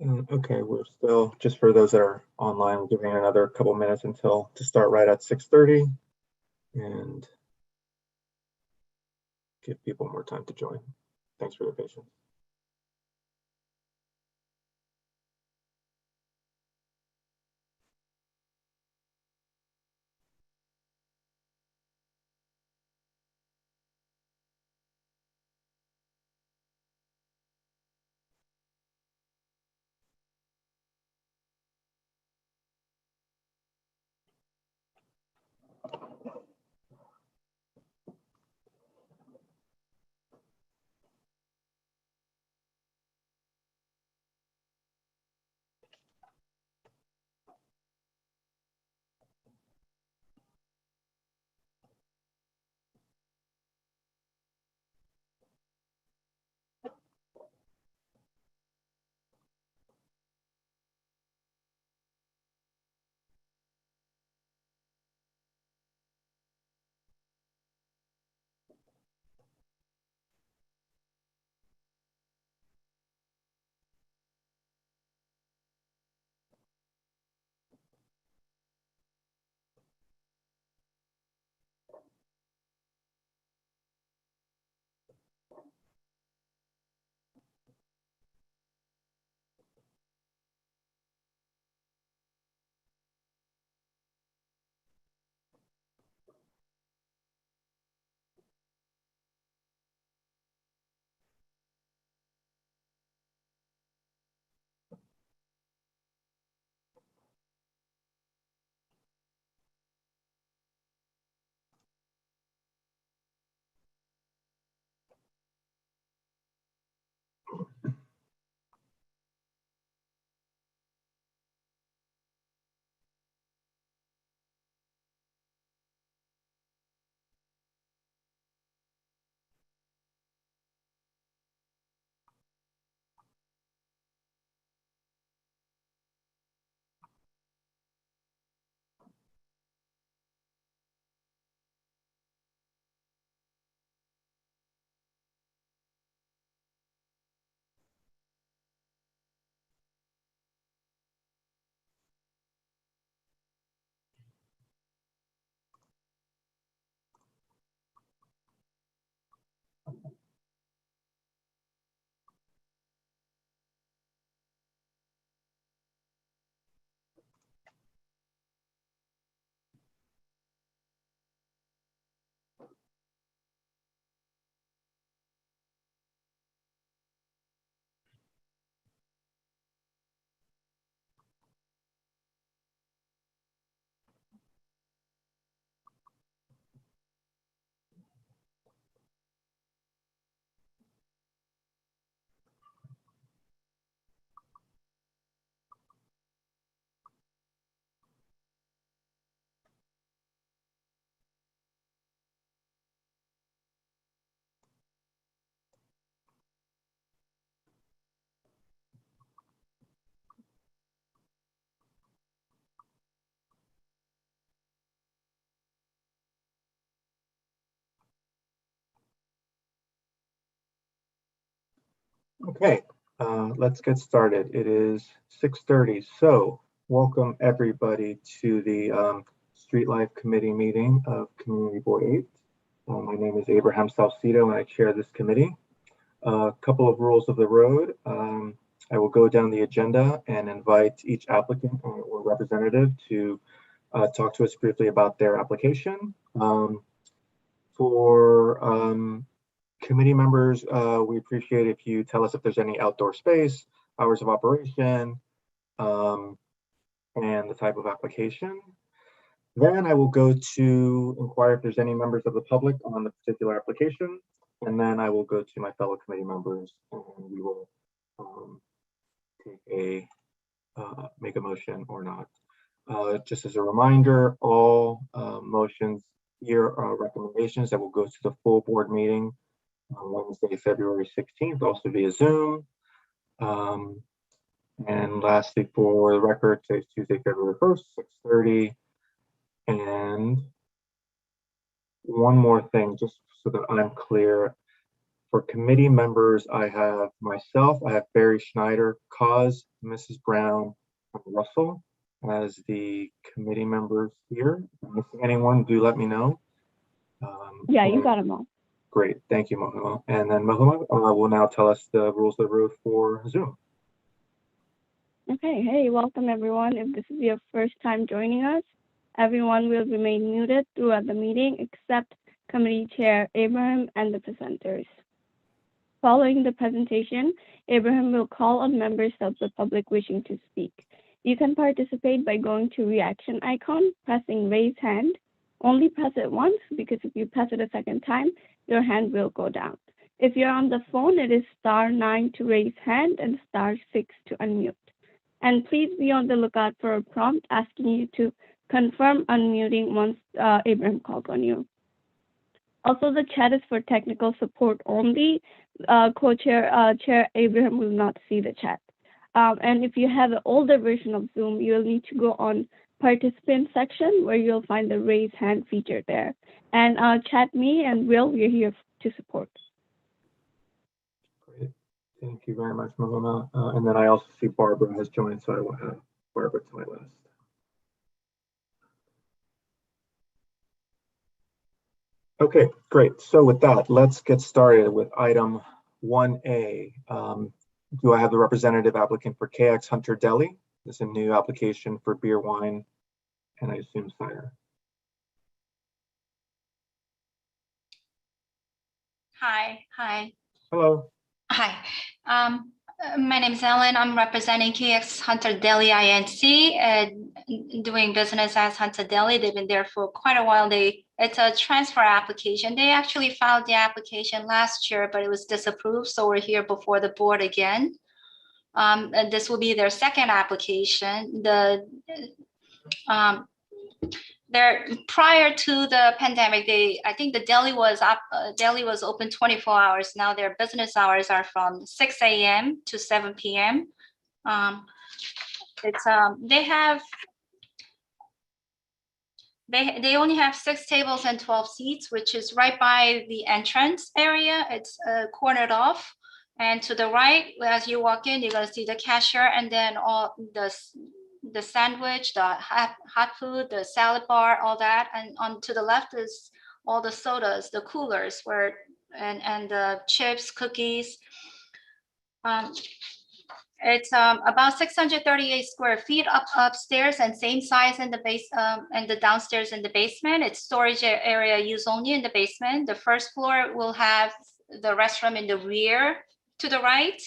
Okay, we're still, just for those that are online, we're giving another couple minutes until to start right at 6:30 and give people more time to join. Thanks for your patience. Okay, let's get started. It is 6:30. So welcome everybody to the Street Life Committee meeting of Community Board 8. My name is Abraham Salcido and I chair this committee. A couple of rules of the road. I will go down the agenda and invite each applicant or representative to talk to us briefly about their application. For committee members, we appreciate if you tell us if there's any outdoor space, hours of operation, and the type of application. Then I will go to inquire if there's any members of the public on the particular application. And then I will go to my fellow committee members and we will make a motion or not. Just as a reminder, all motions here are recommendations that will go to the full board meeting on Wednesday, February 16th, also via Zoom. And lastly, for the record, today's Tuesday, February 1st, 6:30. And one more thing, just so that I'm clear, For committee members, I have myself, I have Barry Schneider, Cause, Mrs. Brown, and Russell as the committee members here. If I'm missing anyone, do let me know. Yeah, you got them all. Great, thank you, Mohima. And then Mohima will now tell us the rules of the road for Zoom. Okay, hey, welcome everyone. If this is your first time joining us, everyone will remain muted throughout the meeting except Committee Chair Abraham and the presenters. Following the presentation, Abraham will call on members of the public wishing to speak. You can participate by going to reaction icon, pressing raise hand. Only press it once because if you press it a second time, your hand will go down. If you're on the phone, it is *9 to raise hand and *6 to unmute. And please be on the lookout for a prompt asking you to confirm unmuting once Abraham calls on you. Also, the chat is for technical support only. Co-chair Chair Abraham will not see the chat. And if you have an older version of Zoom, you'll need to go on participant section where you'll find the raise hand feature there. And chat me and Will, we're here to support. Great. Thank you very much, Mohima. And then I also see Barbara has joined, so I will add Barbara to my list. Okay, great. So with that, let's get started with item 1A. Do I have the representative applicant for KX Hunter Deli? This is a new application for beer, wine, and I assume cider. Hi. Hello. Hi. My name is Ellen. I'm representing KX Hunter Deli Inc. Doing business as Hunter Deli. They've been there for quite a while. It's a transfer application. They actually filed the application last year, but it was disapproved. So we're here before the board again. And this will be their second application. Prior to the pandemic, I think the deli was open 24 hours. Now their business hours are from 6 a.m. to 7 p.m. They only have 6 tables and 12 seats, which is right by the entrance area. It's cornered off. And to the right, as you walk in, you're gonna see the cashier and then all the sandwich, the hot food, the salad bar, all that. And on to the left is all the sodas, the coolers and the chips, cookies. It's about 638 square feet upstairs and same size in the base and the downstairs in the basement. It's storage area use only in the basement. The first floor will have the restroom in the rear to the right.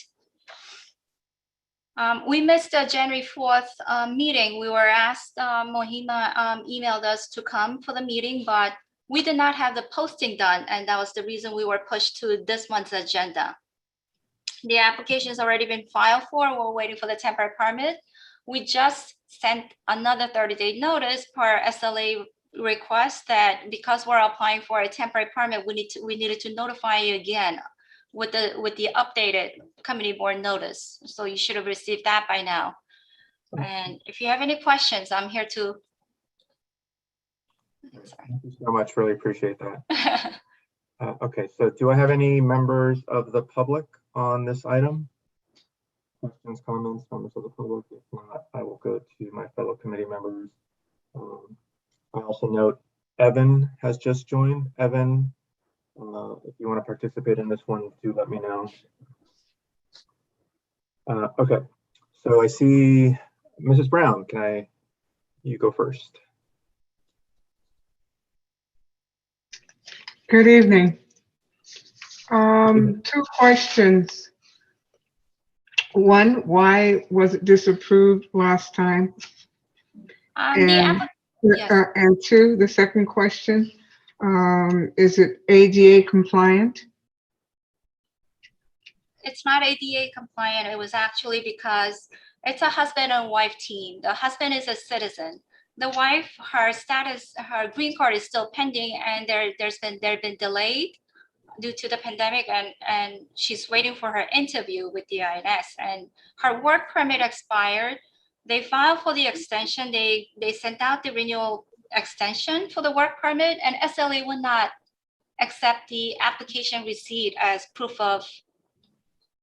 We missed the January 4th meeting. We were asked, Mohima emailed us to come for the meeting, but we did not have the posting done. And that was the reason we were pushed to this month's agenda. The application has already been filed for. We're waiting for the temporary permit. We just sent another 30-day notice per SLA request that because we're applying for a temporary permit, we needed to notify you again with the updated committee board notice. So you should have received that by now. And if you have any questions, I'm here to. Sorry. Thank you so much. Really appreciate that. Okay, so do I have any members of the public on this item? Questions, comments, members of the public? If not, I will go to my fellow committee members. I also note Evan has just joined. Evan, if you want to participate in this one, do let me know. Okay, so I see Mrs. Brown. You go first. Good evening. 2 questions. One, why was it disapproved last time? And 2, the second question, is it ADA compliant? It's not ADA compliant. It was actually because it's a husband and wife team. The husband is a citizen. The wife, her green card is still pending, and they've been delayed due to the pandemic, and she's waiting for her interview with the INS. And her work permit expired. They filed for the extension. They sent out the renewal extension for the work permit, and SLA would not accept the application receipt as proof of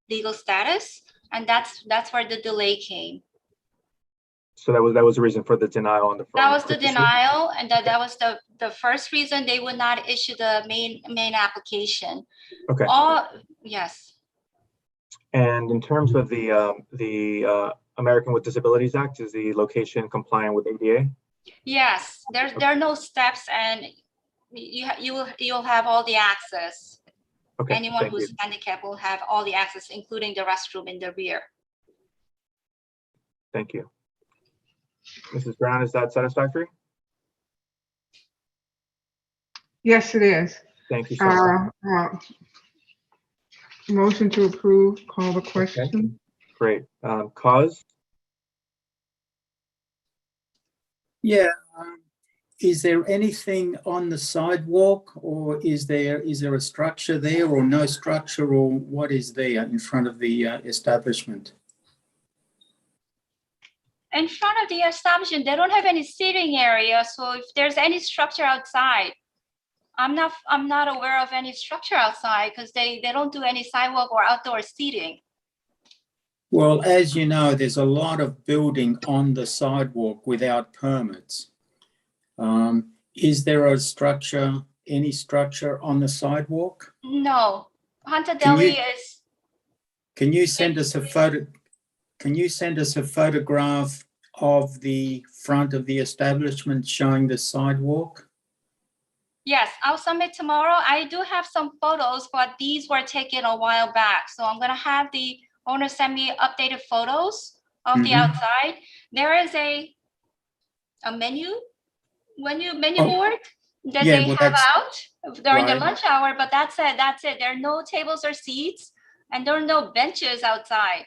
legal status, and that's where the delay came. So that was the reason for the denial on the front. That was the denial, and that was the first reason they would not issue the main application. Okay. Yes. And in terms of the American with Disabilities Act, is the location compliant with ADA? Yes, there are no steps, and you'll have all the access. Okay. Anyone who's handicapped will have all the access, including the restroom in the rear. Thank you. Mrs. Brown, is that satisfactory? Yes, it is. Thank you so much. Motion to approve, call the question. Okay. Great. Cause? Yeah. Is there anything on the sidewalk, or is there a structure there, or no structure, or what is there in front of the establishment? In front of the establishment, they don't have any seating area. So if there's any structure outside, I'm not aware of any structure outside, because they don't do any sidewalk or outdoor seating. Well, as you know, there's a lot of building on the sidewalk without permits. Is there a structure, any structure on the sidewalk? No, Hunter Deli is. Can you send us a photo? Can you send us a photograph of the front of the establishment showing the sidewalk? Yes, I'll submit tomorrow. I do have some photos, but these were taken a while back. So I'm gonna have the owner send me updated photos of the outside. There is a menu board that they have out during the lunch hour, but that's it. There are no tables or seats, and there are no benches outside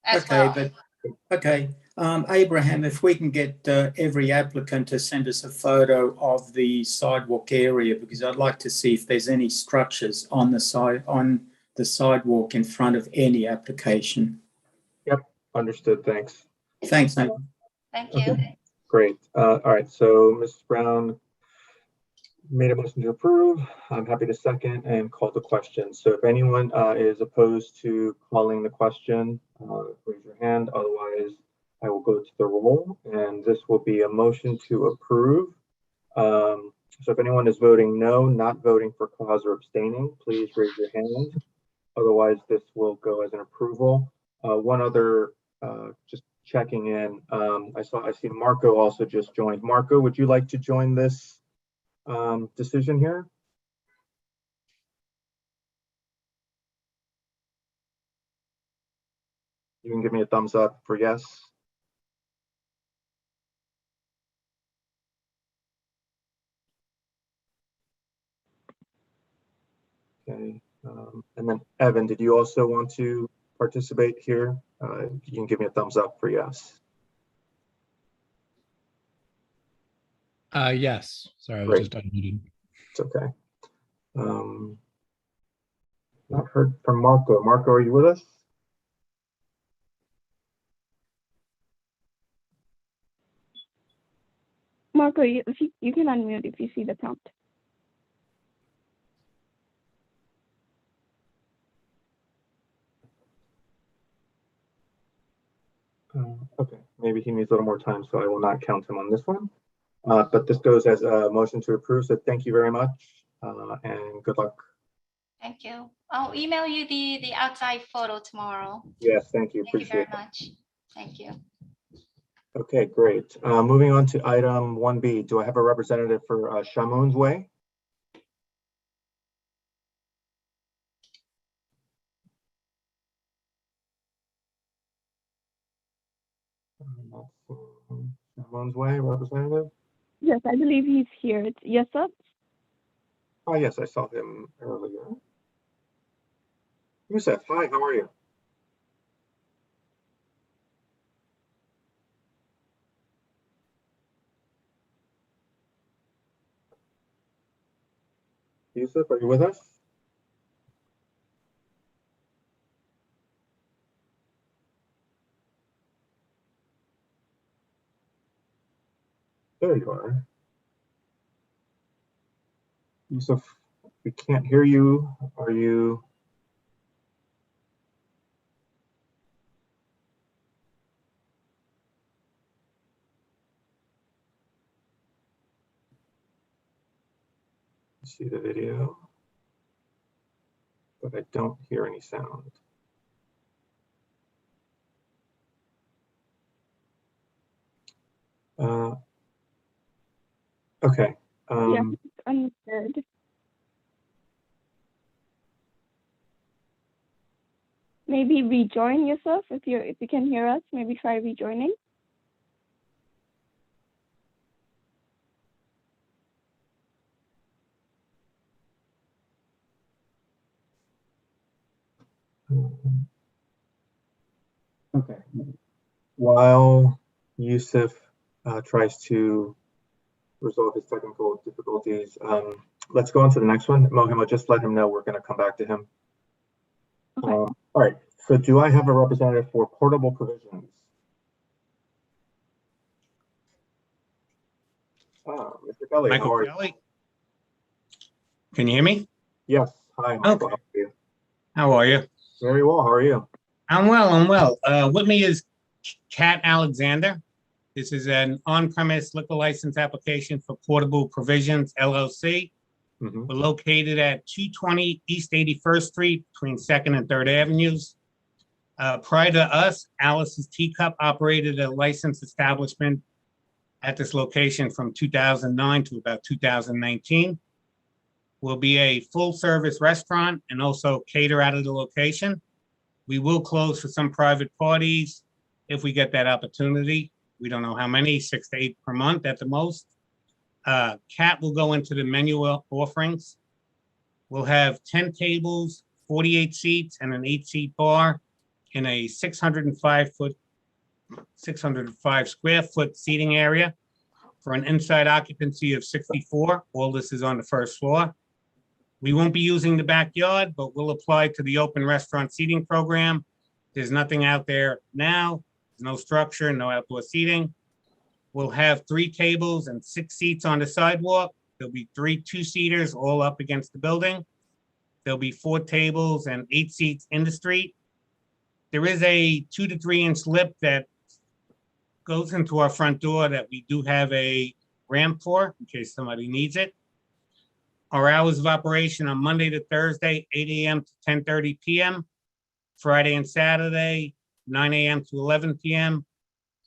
as well. Abraham, if we can get every applicant to send us a photo of the sidewalk area, because I'd like to see if there's any structures on the sidewalk in front of any application. Yep, understood. Thanks. Thanks, Nate. Thank you. Okay. Great. All right. So Mrs. Brown made a motion to approve. I'm happy to second and call the question. So if anyone is opposed to calling the question, raise your hand. Otherwise, I will go to the roll, and this will be a motion to approve. So if anyone is voting no, not voting for cause or abstaining, please raise your hand. Otherwise, this will go as an approval. One other, just checking in. I see Marco also just joined. Marco, would you like to join this decision here? You can give me a thumbs up for yes. Okay. And then Evan, did you also want to participate here? You can give me a thumbs up for yes. Yes. Sorry, I was just unmuted. It's okay. Not heard from Marco. Marco, are you with us? Marco, you can unmute if you see the prompt. Okay, maybe he needs a little more time, so I will not count him on this one. But this goes as a motion to approve, so thank you very much, and good luck. Thank you. I'll email you the outside photo tomorrow. Yes, thank you. Thank you very Appreciate it. much. Thank you. Okay, great. Moving on to item 1B. Do I have a representative for Shamoun's Way? Shamoun's Way representative? Yes, I believe he's here. It's Yusuf. Oh, yes, I saw him earlier. Yusuf, hi, how are you? Yusuf, are you with us? There you are. Yusuf, We can't hear you. Are you? See the video, but I don't hear any sound. Okay. Yeah, understood. Maybe rejoin yourself if you can hear us. Maybe try rejoining. Okay. While Yusuf tries to resolve his technical difficulties, let's go on to the next one. Mohima, just let him know we're going to come back to him. Okay. All right. So do I have a representative for portable provisions? Mr. Kelly, how Michael are you? Kelly. Can you hear me? Yes. Hi, Michael. Okay. How are you? How are you? Very well. How are you? I'm well, I'm well. With me is Kat Alexander. This is an on-premise liquor license application for Portable Provisions LLC. Mhm. We're located at 220 East 81st Street between 2nd and 3rd Avenues. Prior to us, Alice's Teacup operated a licensed establishment at this location from 2009 to about 2019. We'll be a full-service restaurant and also cater out of the location. We will close for some private parties if we get that opportunity. We don't know how many, 6 to 8 per month at the most. Kat will go into the menu offerings. We'll have 10 tables, 48 seats, and an 8-seat bar in a 605 square foot seating area for an inside occupancy of 64. All this is on the first floor. We won't be using the backyard, but we'll apply to the open restaurant seating program. There's nothing out there now. There's no structure, no outdoor seating. We'll have 3 tables and 6 seats on the sidewalk. There'll be 3 2-seaters all up against the building. There'll be 4 tables and 8 seats in the street. There is a 2 to 3 inch lip that goes into our front door that we do have a ramp for in case somebody needs it. Our hours of operation on Monday to Thursday, 8 a.m. to 10:30 p.m. Friday and Saturday, 9 a.m. to 11 p.m.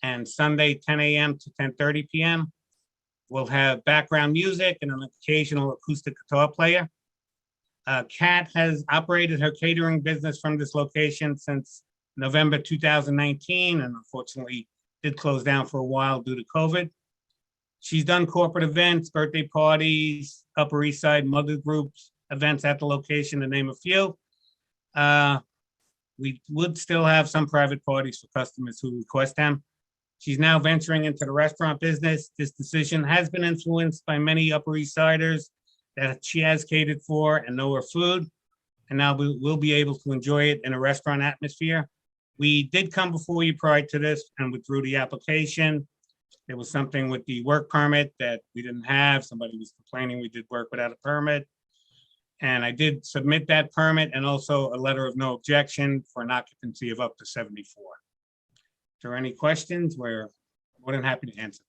and Sunday, 10 a.m. to 10:30 p.m. We'll have background music and an occasional acoustic guitar player. Kat has operated her catering business from this location since November 2019 and unfortunately did close down for a while due to COVID. She's done corporate events, birthday parties, Upper East Side mother groups, events at the location, to name a few. We would still have some private parties for customers who request them. She's now venturing into the restaurant business. This decision has been influenced by many Upper East Siders that she has catered for and know her food. And now we'll be able to enjoy it in a restaurant atmosphere. We did come before you prior to this and withdrew the application. There was something with the work permit that we didn't have. Somebody was complaining we did work without a permit. And I did submit that permit and also a letter of no objection for an occupancy of up to 74. If there are any questions, we're more than happy to answer.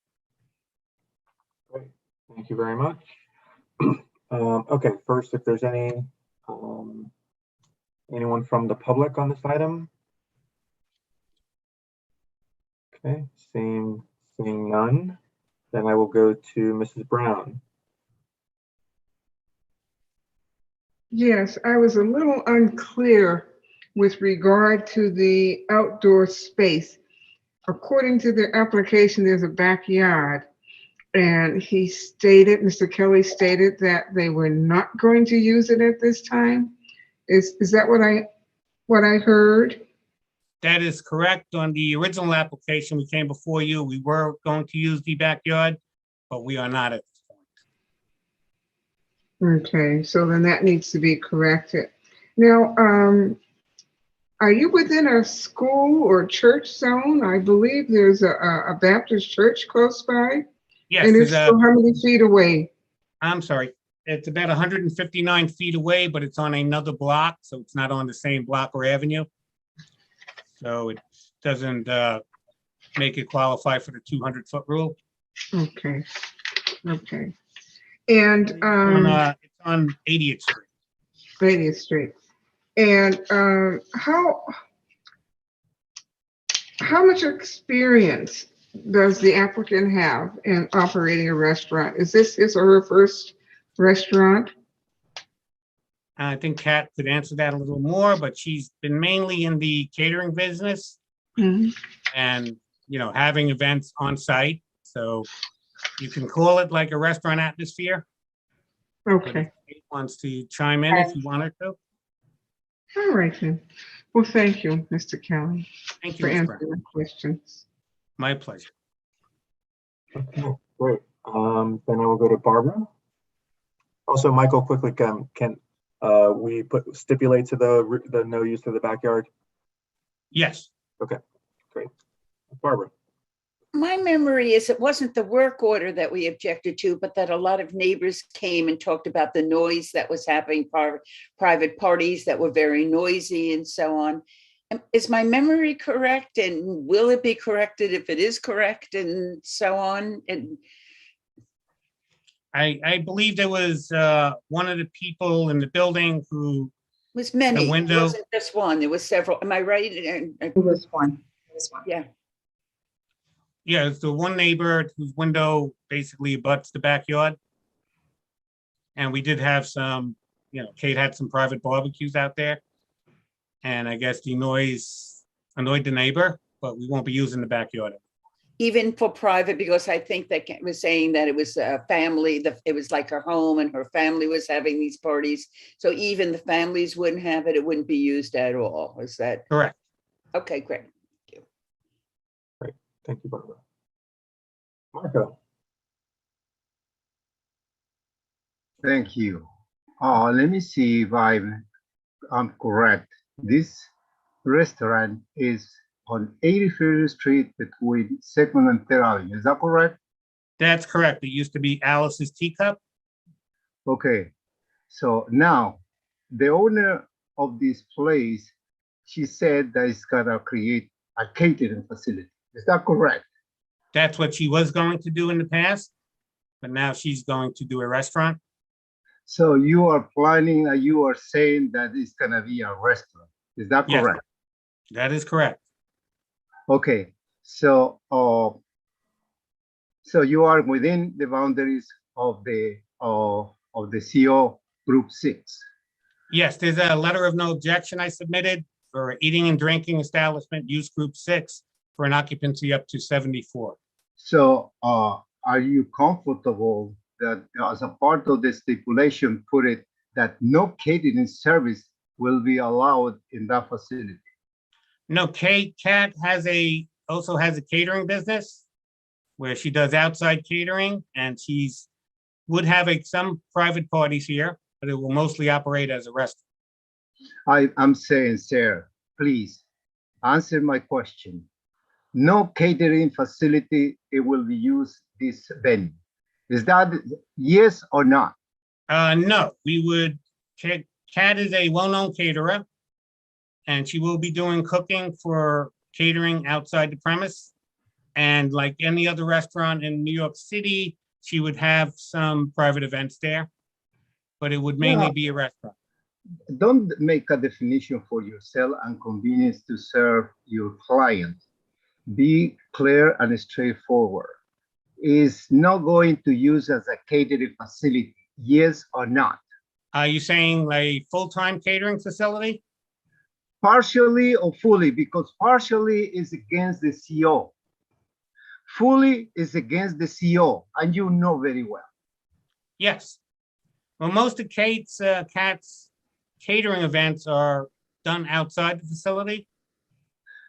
Great. Thank you very much. Okay, first, if there's anyone from the public on this item? Okay, seeing none, then I will go to Mrs. Brown. Yes, I was a little unclear with regard to the outdoor space. According to the application, there's a backyard. And he stated, Mr. Kelly stated that they were not going to use it at this time. Is that what I heard? That is correct. On the original application, we came before you. We were going to use the backyard, but we are not at this point. Okay, so then that needs to be corrected. Now, are you within a school or church zone? I believe there's a Baptist church close by. Yes, And it's how many feet away? I'm sorry. It's about 159 feet away, but it's on another block, so it's not on the same block or avenue. So it doesn't make it qualify for the 200-foot rule. Okay, okay. And It's on 80th Street. 80th Street. And how much experience does the applicant have in operating a restaurant? Is this his or her first restaurant? I think Kat could answer that a little more, but she's been mainly in the catering business Mhm. and, you know, having events on site. So you can call it like a restaurant atmosphere. But Okay, if Kate wants to chime in if you want her to. all right then. Well, thank you, Mr. Kelly, Thank you, for Ms. Brown. answering my questions. My pleasure. Okay, great. Then I will go to Barbara. Also, Michael, quickly, can we stipulate to the no use of the backyard? Yes. Great. Barbara. My memory is it wasn't the work order that we objected to, but that a lot of neighbors came and talked about the noise that was happening, private parties that were very noisy and so on. Is my memory correct? And will it be corrected if it is correct and so on? And I believe there was one of the people in the building who, it was many, it window. wasn't just one, there was several. Am I right? It was one. It was one. Yeah. yeah, it's the one neighbor whose window basically abuts the backyard. And we did have some, you know, Kate had some private barbecues out there. And I guess the noise annoyed the neighbor, but we won't be using the backyard. Even for private, because I think that Kate was saying that it was a family, it was like her home and her family was having these parties. So even the families wouldn't have it, it wouldn't be used at all. Is that Correct. okay? Great. Thank you, Barbara. Marco. Thank you. Let me see if I'm correct. This restaurant is on 81st Street between 2nd and 3rd Avenue. Is that correct? That's correct. It used to be Alice's Teacup. Okay. So now the owner of this place, she said that it's gonna create a catering facility. Is that correct? That's what she was going to do in the past, but now she's going to do a restaurant. So you are planning, you are saying that it's gonna be a restaurant. Is that Yes. correct? That is correct. Okay. So so you are within the boundaries of the CO Group 6. Yes, there's a letter of no objection I submitted for eating and drinking establishment, use group 6 for an occupancy up to 74. So are you comfortable that as a part of the stipulation, put it that no catering service will be allowed in that facility? No, Kat also has a catering business where she does outside catering, and would have some private parties here, but it will mostly operate as a restaurant. I'm saying, sir, please answer my question. No catering facility, it will be used this venue. Is that yes or not? No, Kat is a well-known caterer, and she will be doing cooking for catering outside the premise. And like any other restaurant in New York City, she would have some private events there, but it would mainly be a restaurant. Don't make a definition for yourself and convenience to serve your client. Be clear and straightforward. Is not going to use as a catering facility, yes or not? Are you saying like a full-time catering facility? Partially or fully, because partially is against the CO. Fully is against the CO, and you know very well. Yes. Well, most of Kat's catering events are done outside the facility.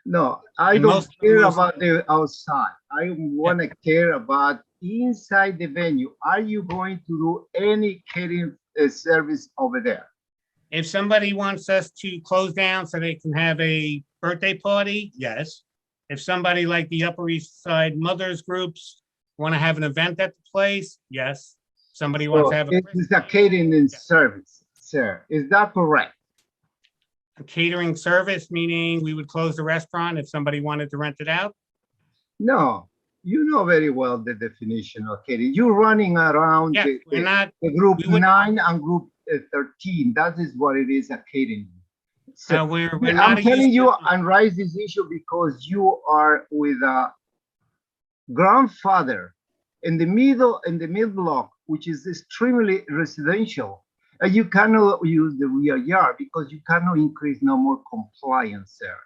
No, I And don't most of care them about the outside. I want to care about inside the venue. Are you going to do any catering service over there? If somebody wants us to close down so they can have a birthday party, yes. If somebody like the Upper East Side Mothers Groups want to have an event at the place, yes. Somebody wants to have it is a catering and service, sir. Is that correct? a catering service, meaning we would close the restaurant if somebody wanted to rent it out. No, you know very well the definition of catering. You're running around Yeah, we're not, the group we wouldn't- 9 and group 13. That is what it is, a catering. So we're not. I'm telling you and raise this issue because you are with a grandfather in the middle block, which is extremely residential. And you cannot use the rear yard because you cannot increase no more compliance there.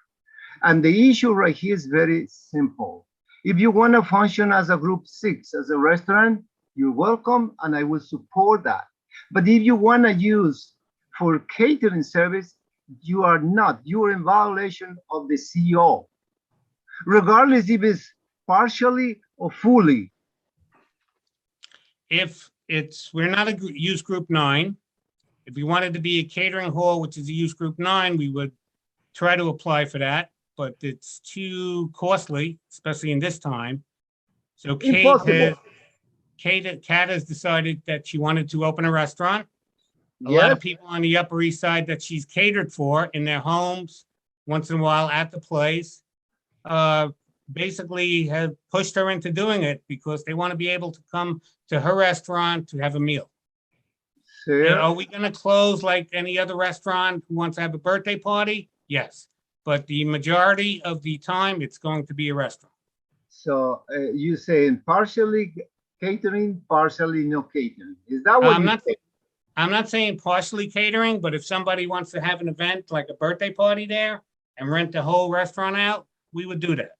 And the issue right here is very simple. If you want to function as a group 6, as a restaurant, you're welcome and I will support that. But if you want to use for catering service, you are not. You are in violation of the CO, regardless if it's partially or fully. If we're not a use group 9, if we wanted to be a catering hall, which is a use group 9, we would try to apply for that, but it's too costly, especially in this time. So Kat has decided that she wanted to open a restaurant. A lot of people on the Upper East Side that she's catered for in their homes, once in a while at the place, basically have pushed her into doing it because they want to be able to come to her restaurant to have a meal. Are we going to close like any other restaurant who wants to have a birthday party? Yes, but the majority of the time it's going to be a restaurant. So you saying partially catering, partially no catering. Is that what you're saying? I'm not saying partially catering, but if somebody wants to have an event like a birthday party there and rent the whole restaurant out, we would do that.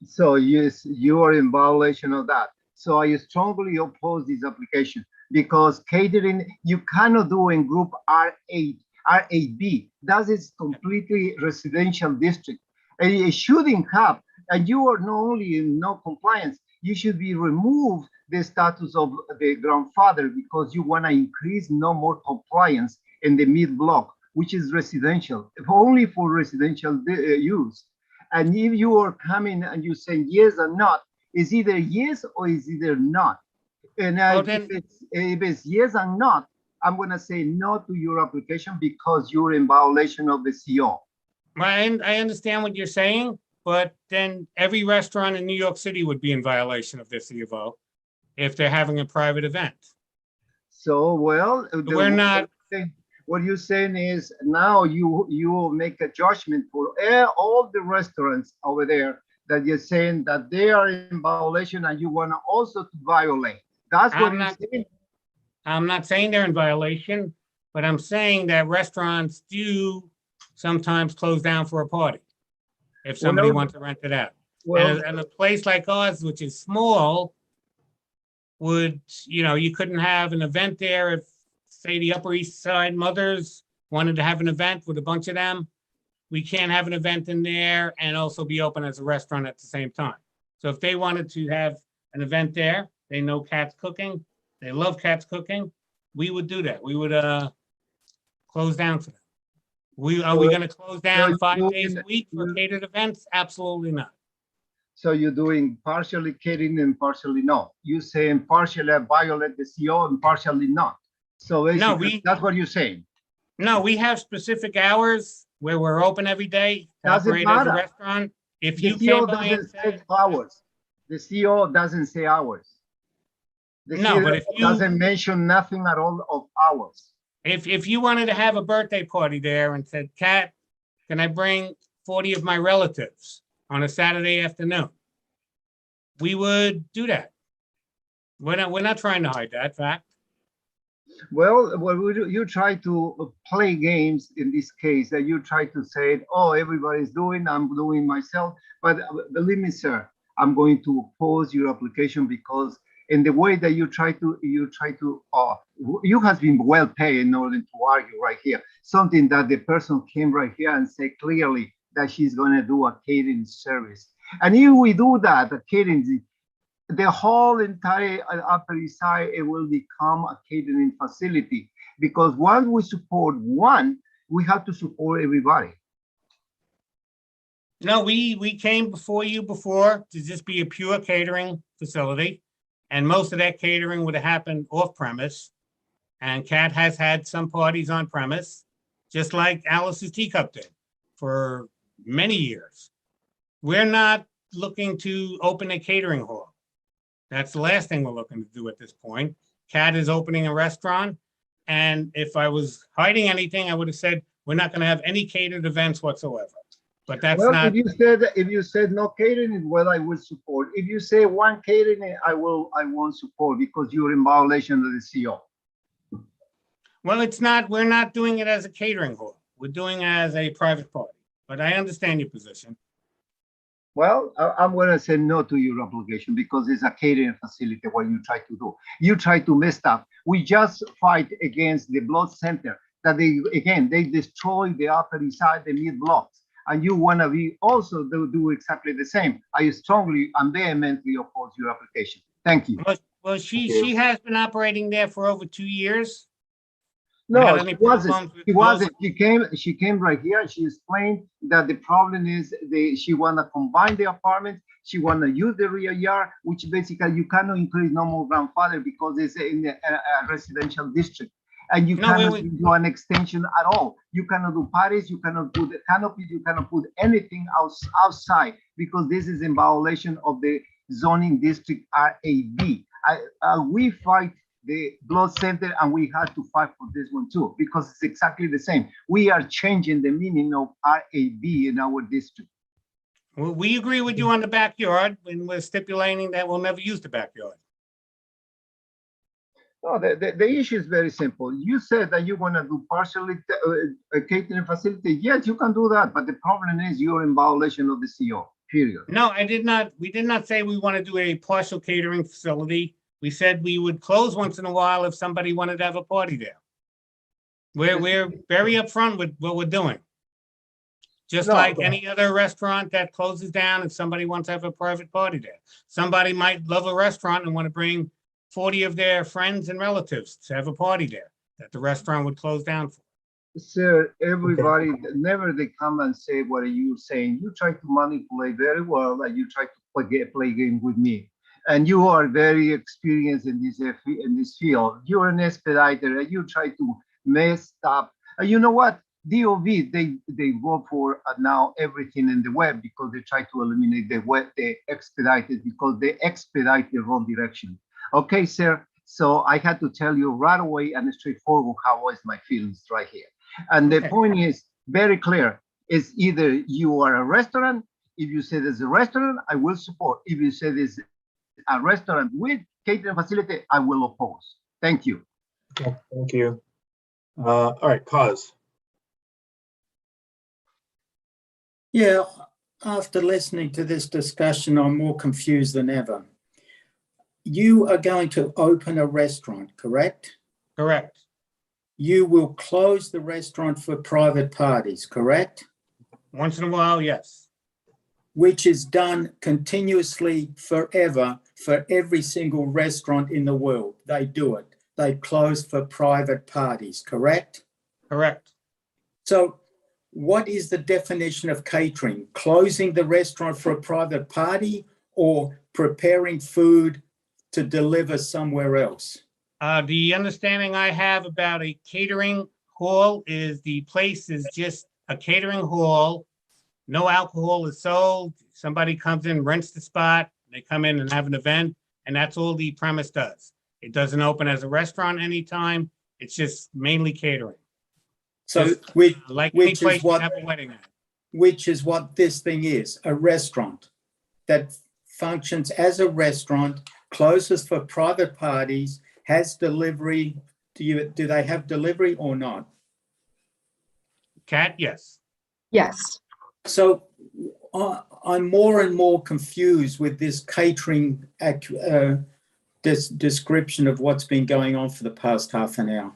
So yes, you are in violation of that. So I strongly oppose this application because catering, you cannot do in group R8, R8B. That is completely residential district. And it shouldn't have, and you are not only in no compliance, you should be removed the status of the grandfather because you want to increase no more compliance in the mid block, which is residential, only for residential use. And if you are coming and you say yes or not, it's either yes or it's either not. And if it's yes or not, I'm going to say no to your application because you're in violation of the CO. I understand what you're saying, but then every restaurant in New York City would be in violation of this CFO if they're having a private event. So, well, we're not. What you're saying is now you make a judgment for all the restaurants over there that you're saying that they are in violation and you want to also to violate. That's what you're saying. I'm not saying they're in violation, but I'm saying that restaurants do sometimes close down for a party if somebody wants to rent it out. Well, and a place like ours, which is small, would, you couldn't have an event there if, say, the Upper East Side mothers wanted to have an event with a bunch of them. We can't have an event in there and also be open as a restaurant at the same time. So if they wanted to have an event there, they know Kat's cooking, they love Kat's cooking, we would do that. We would close down for them. Are we going to close down 5 days a week for catered events? Absolutely not. So you're doing partially catering and partially not. You're saying partially violate the CO and partially not. So no, that's what you're saying. No, we have specific hours where we're open every day to operate as a restaurant. If you came by and said hours, the CO doesn't say hours. The CO but if you doesn't mention nothing at all of hours. If you wanted to have a birthday party there and said, Kat, can I bring 40 of my relatives on a Saturday afternoon? We would do that. We're not trying to hide that fact. Well, you try to play games in this case, that you try to say, oh, everybody's doing, I'm doing myself. But believe me, sir, I'm going to oppose your application because in the way that you have been well paid in order to argue right here, something that the person came right here and said clearly that she's going to do a catering service. And if we do that, a catering, the whole entire Upper East Side, it will become a catering facility because once we support one, we have to support everybody. No, we came before you to just be a pure catering facility. And most of that catering would have happened off premise. And Kat has had some parties on premise, just like Alice's Teacup did for many years. We're not looking to open a catering hall. That's the last thing we're looking to do at this point. Kat is opening a restaurant. And if I was hiding anything, I would have said, we're not going to have any catered events whatsoever. But that's Well, not. if you said no catering, well, I will support. If you say one catering, I won't support because you're in violation of the CO. Well, it's not, we're not doing it as a catering hall. We're doing it as a private party. But I understand your position. Well, I'm going to say no to your application because it's a catering facility. What you try to do, you try to mess up. We just fight against the blood center that they destroy the upper inside the mid blocks, and you want to be also do exactly the same. I strongly and vehemently oppose your application. Thank you. Well, she has been operating there for over 2 years. No, Without any she wasn't. problems with She laws. wasn't. She came right here. She explained that the problem is she wanna combine the apartments. She wanna use the rear yard, which basically you cannot increase no more grandfather because it's in a residential district. And you cannot do an extension at all. You cannot do parties. You cannot put canopies. You cannot put anything outside because this is in violation of the zoning district RAB. We fight the blood center and we had to fight for this one too because it's exactly the same. We are changing the meaning of RAB in our district. Well, we agree with you on the backyard, and we're stipulating that we'll never use the backyard. No, the issue is very simple. You said that you want to do partially a catering facility. Yes, you can do that, but the problem is you're in violation of the CO, period. No, I did not. We did not say we want to do a partial catering facility. We said we would close once in a while if somebody wanted to have a party there. We're very upfront with what we're doing. Just like any other restaurant that closes down if somebody wants to have a private party there. Somebody might love a restaurant and want to bring 40 of their friends and relatives to have a party there that the restaurant would close down for. Sir, everybody, never they come and say, what are you saying? You try to manipulate very well and you try to play game with me. And you are very experienced in this field. You're an expediter and you try to mess up. You know what? DOV, they go for now everything in the web because they try to eliminate the web, the expedited because they expedite the wrong direction. Okay, sir. So I had to tell you right away and straightforward how was my feelings right here. And the point is very clear. It's either you are a restaurant. If you say there's a restaurant, I will support. If you say there's a restaurant with catering facility, I will oppose. Thank you. Okay, thank you. All right, cause. Yeah, after listening to this discussion, I'm more confused than ever. You are going to open a restaurant, correct? Correct. You will close the restaurant for private parties, correct? Once in a while, yes. Which is done continuously forever for every single restaurant in the world. They do it. They close for private parties, correct? Correct. So what is the definition of catering? Closing the restaurant for a private party or preparing food to deliver somewhere else? The understanding I have about a catering hall is the place is just a catering hall. No alcohol is sold. Somebody comes in, rents the spot, they come in and have an event, and that's all the premise does. It doesn't open as a restaurant anytime. It's just mainly catering. So Just which any is place you what have a wedding at. which is what this thing is, a restaurant that functions as a restaurant, closes for private parties, has delivery. Do they have delivery or not? Kat, yes. Yes. So I'm more and more confused with this catering description of what's been going on for the past half an hour.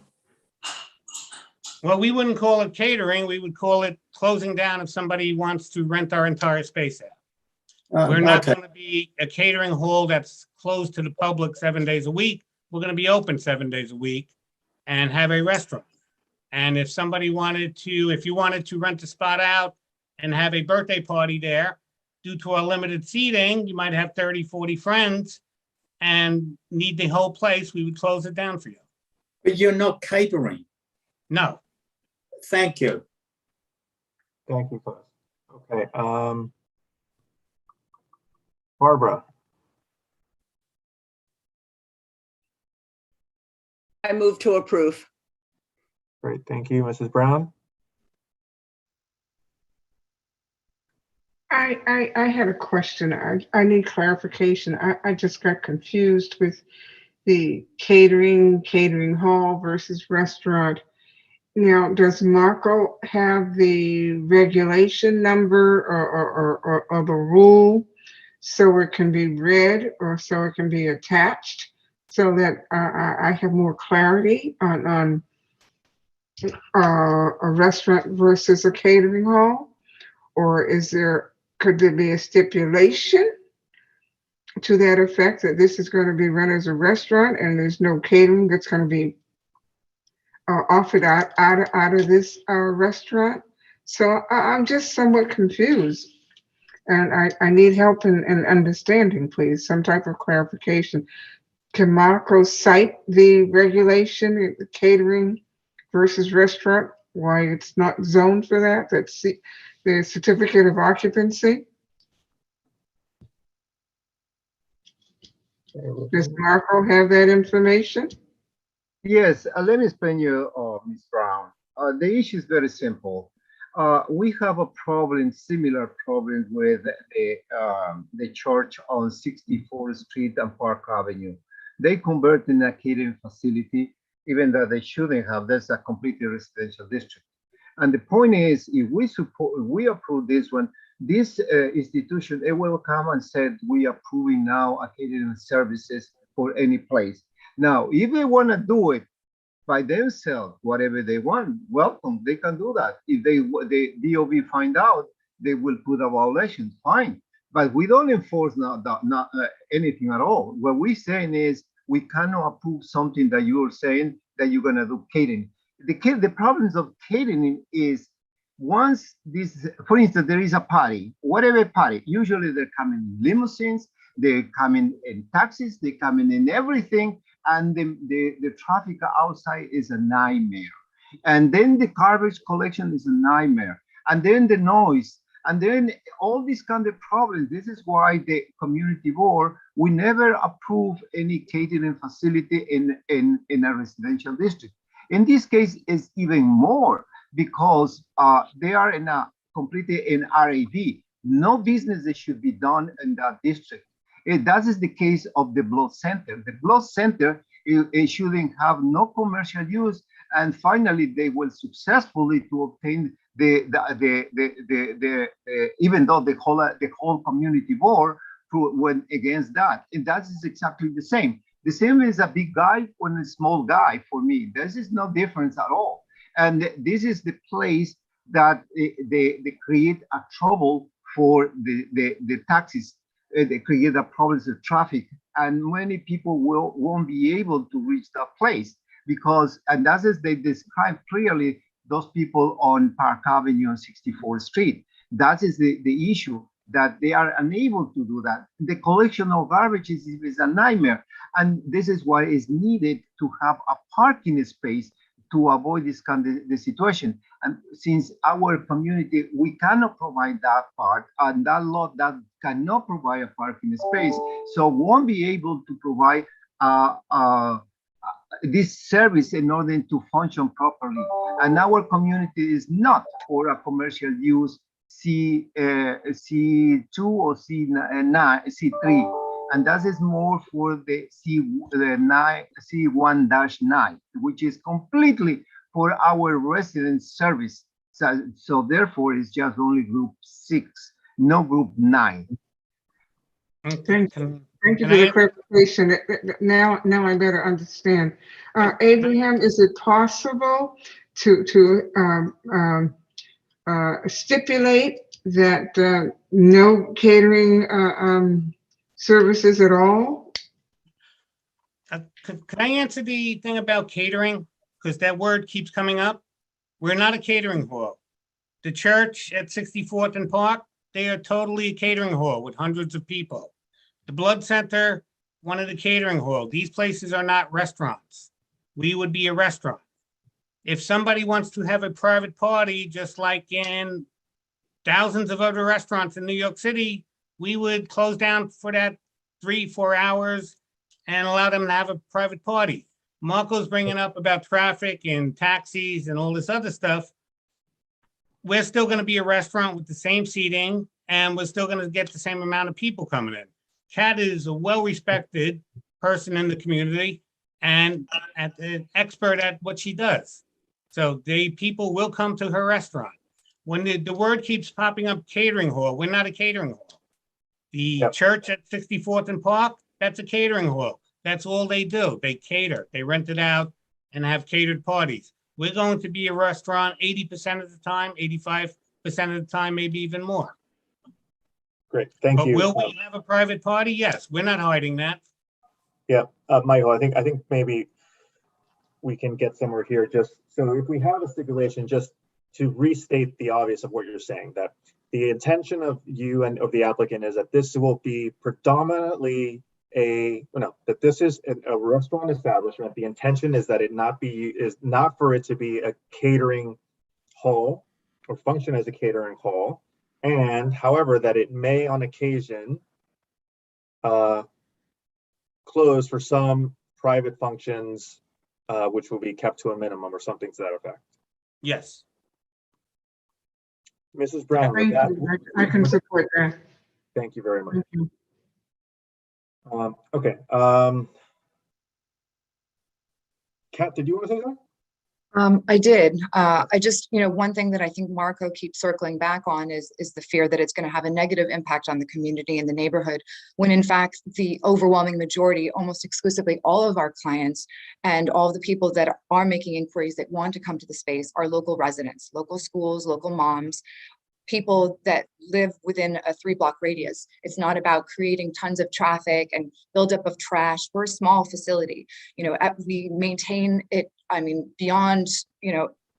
Well, we wouldn't call it catering. We would call it closing down if somebody wants to rent our entire space out. We're not going to be a catering hall that's closed to the public 7 days a week. We're going to be open 7 days a week and have a restaurant. And if somebody wanted to, if you wanted to rent a spot out and have a birthday party there, due to our limited seating, you might have 30, 40 friends and need the whole place, we would close it down for you. But you're not catering. No, Thank you. Thank you, Buzz. Okay, Barbara, I move to approve. great, thank you. Mrs. Brown? I had a question. I need clarification. I just got confused with the catering hall versus restaurant. Now, does Marco have the regulation number or the rule so it can be read or so it can be attached so that I have more clarity on a restaurant versus a catering hall? Or could there be a stipulation to that effect that this is going to be run as a restaurant and there's no catering that's going to be offered out of this restaurant? So I'm just somewhat confused, and I need help in understanding, please, some type of clarification. Can Marco cite the regulation, the catering versus restaurant, why it's not zoned for that? That's the certificate of occupancy? Does Marco have that information? Yes, let me explain you, Ms. Brown. The issue is very simple. We have a problem, similar problem with the church on 64th Street and Park Avenue. They converted in a catering facility, even though they shouldn't have. That's a completely residential district. And the point is, if we approve this one, this institution, it will come and said, we are approving now a catering services for any place. Now, if they want to do it by themselves, whatever they want, welcome, they can do that. If the DOB find out, they will put a violation, fine. But we don't enforce anything at all. What we're saying is we cannot approve something that you're saying that you're going to do catering. The problems of catering is once this, for instance, there is a party, whatever party, usually they're coming in limousines, they're coming in taxis, they're coming in everything, and the traffic outside is a nightmare. And then the garbage collection is a nightmare. And then the noise, and then all these kind of problems. This is why the community board, we never approve any catering facility in a residential district. In this case, it's even more because they are in a completely in RAV. No business that should be done in that district. That is the case of the blood center. The blood center, it shouldn't have no commercial use, and finally they will successfully to obtain even though the whole community board went against that, and that is exactly the same. The same is a big guy and a small guy for me. This is no difference at all. And this is the place that they create a trouble for the taxis. They create a problems of traffic, and many people won't be able to reach that place because, and that is they describe clearly those people on Park Avenue and 64th Street. That is the issue, that they are unable to do that. The collection of garbage is a nightmare, and this is why it's needed to have a parking space to avoid this kind of situation. And since our community, we cannot provide that part, and that lot that cannot provide a parking space, so won't be able to provide this service in order to function properly. And our community is not for a commercial use C2 or C3, and that is more for the C1-9, which is completely for our resident service. So therefore, it's just only group 6, no group 9. Thank you for the clarification. Now I better understand. Abraham, is it possible to stipulate that no catering services at all? Could I answer the thing about catering? Because that word keeps coming up. We're not a catering hall. The church at 64th and Park, they are totally a catering hall with hundreds of people. The blood center, one of the catering hall. These places are not restaurants. We would be a restaurant. If somebody wants to have a private party, just like in thousands of other restaurants in New York City, we would close down for that 3-4 hours and allow them to have a private party. Marco's bringing up about traffic and taxis and all this other stuff. We're still going to be a restaurant with the same seating, and we're still going to get the same amount of people coming in. Kat is a well-respected person in the community and an expert at what she does. So people will come to her restaurant. When the word keeps popping up catering hall, we're not a catering hall. The church at 64th and Park, that's a catering hall. That's all they do. They cater. They rent it out and have catered parties. We're going to be a restaurant 80% of the time, 85% of the time, maybe even more. Great, thank But you. will we have a private party? Yes, we're not hiding that. Yeah, Michael, I think maybe we can get somewhere here. Just so if we have a stipulation, just to restate the obvious of what you're saying, that the intention of you and of the applicant is that this will be predominantly that this is a restaurant establishment. The intention is that it is not for it to be a catering hall or function as a catering hall, and however that it may on occasion close for some private functions, which will be kept to a minimum or something to that effect. Yes. Mrs. Brown, Thank you. I can support that. Thank you very much. Thank you. Okay. Kat, did you want to say something? I did. I just, one thing that I think Marco keeps circling back on is the fear that it's going to have a negative impact on the community and the neighborhood, when in fact, the overwhelming majority, almost exclusively all of our clients and all of the people that are making inquiries that want to come to the space are local residents, local schools, local moms, people that live within a 3-block radius. It's not about creating tons of traffic and buildup of trash. We're a small facility. We maintain it, beyond,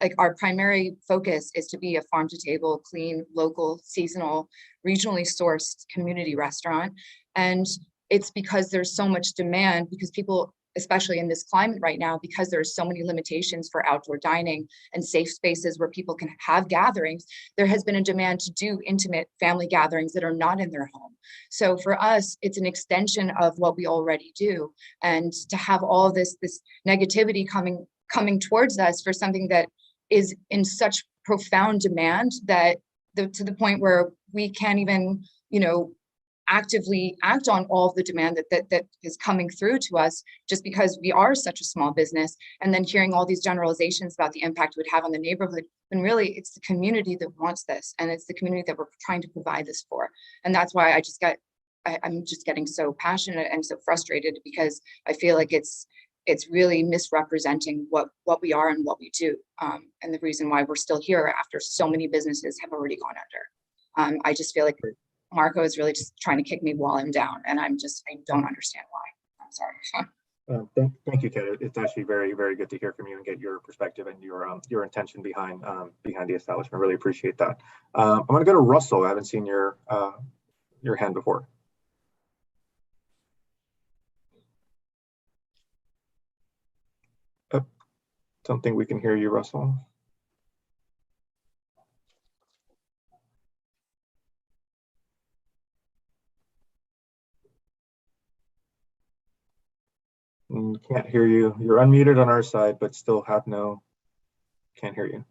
like our primary focus is to be a farm to table, clean, local, seasonal, regionally sourced community restaurant. And it's because there's so much demand, because people, especially in this climate right now, because there's so many limitations for outdoor dining and safe spaces where people can have gatherings, there has been a demand to do intimate family gatherings that are not in their home. So for us, it's an extension of what we already do. And to have all this negativity coming towards us for something that is in such profound demand that to the point where we can't even, actively act on all of the demand that is coming through to us just because we are such a small business, and then hearing all these generalizations about the impact it would have on the neighborhood, when really it's the community that wants this, and it's the community that we're trying to provide this for. And that's why I'm just getting so passionate and so frustrated, because I feel like it's really misrepresenting what we are and what we do, and the reason why we're still here after so many businesses have already gone under. I just feel like Marco is really just trying to kick me while I'm down, and I don't understand why. I'm sorry. Thank you, Kat. It's actually very, very good to hear from you and get your perspective and your intention behind the establishment. Really appreciate that. I'm going to go to Russell. I haven't seen your hand before. Don't think we can hear you, Russell. Can't hear you. You're unmuted on our side, but still can't hear you.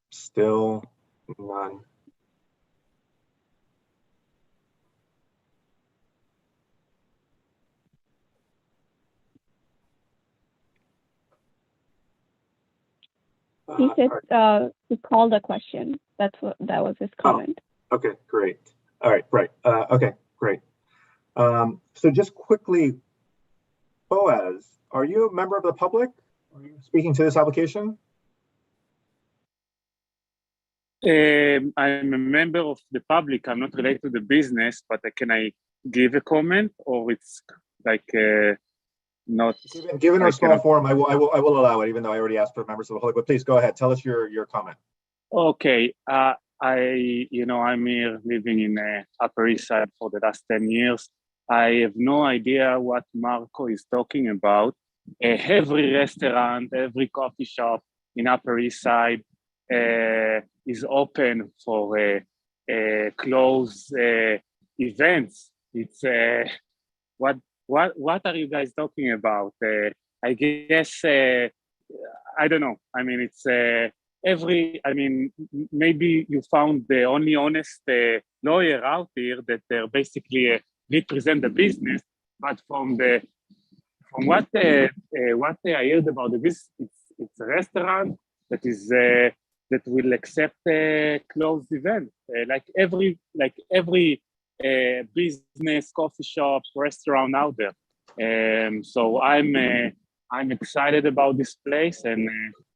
Still none. He said to call the question. That was his comment. Oh, okay, great. All right, right. Okay, great. So just quickly, Boaz, are you a member of the public? Are you speaking to this application? I'm a member of the public. I'm not related to the business, but can I give a comment, or it's like not. Given I our small cannot- forum, I will allow it, even though I already asked for members of the public. But please go ahead. Tell us your comment. Okay, I'm here living in Upper East Side for the last 10 years. I have no idea what Marco is talking about. Every restaurant, every coffee shop in Upper East Side is open for closed events. It's what are you guys talking about? I guess I don't know. I mean, it's maybe you found the only honest lawyer out here that they're basically represent the business. But from what I heard about the business, it's a restaurant that is that will accept a closed event, like every business, coffee shop, restaurant out there. So I'm excited about this place, and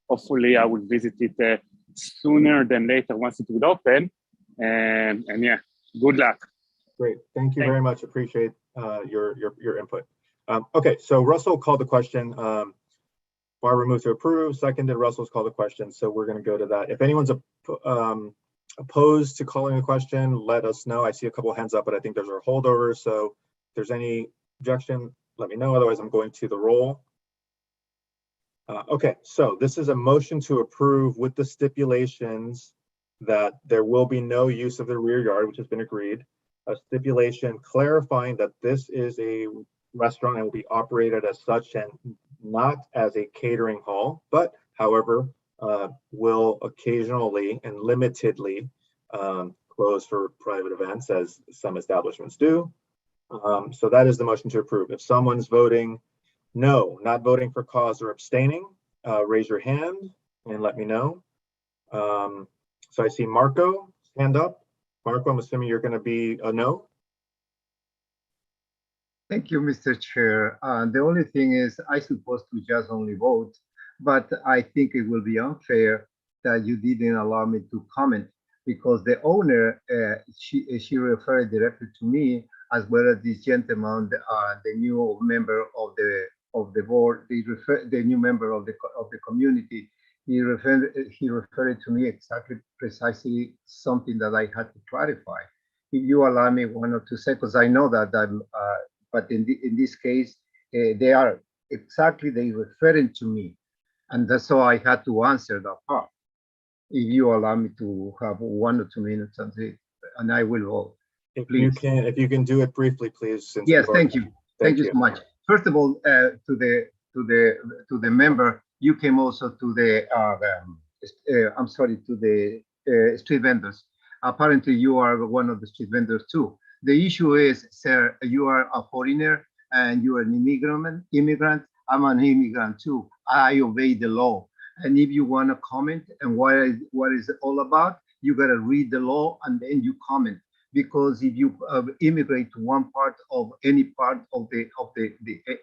hopefully I will visit it sooner than later once it will open. And yeah, good luck. Great, thank you very much. Appreciate your input. Okay, so Russell called the question. Barbara moved to approve, seconded. Russell's called the question, so we're going to go to that. If anyone's opposed to calling a question, let us know. I see a couple of hands up, but I think those are holdovers. So if there's any objection, let me know. Otherwise, I'm going to the roll. Okay, so this is a motion to approve with the stipulations that there will be no use of the rear yard, which has been agreed. A stipulation clarifying that this is a restaurant and will be operated as such and not as a catering hall, but however, will occasionally and limitedly close for private events, as some establishments do. So that is the motion to approve. If someone's voting no, not voting for cause or abstaining, raise your hand and let me know. So I see Marco, hand up. Marco, I'm assuming you're going to be a no. Thank you, Mr. Chair. The only thing is I'm supposed to just only vote, but I think it will be unfair that you didn't allow me to comment, because the owner, she referred directly to me, as well as this gentleman, the new member of the board, the new member of the community. He referred to me precisely something that I had to clarify. If you allow me 1 or 2 seconds, I know that but in this case, they are they referring to me, and that's so I had to answer that part. If you allow me to have 1 or 2 minutes, and I will vote. If you can do it briefly, please. Yes, thank you. Thank you so much. First of all, to the member, you came also to the to the street vendors. Apparently, you are one of the street vendors too. The issue is, sir, you are a foreigner and you are an immigrant. I'm an immigrant too. I obey the law. And if you want to comment and what is it all about, you got to read the law and then you comment. Because if you immigrate to one part of any part of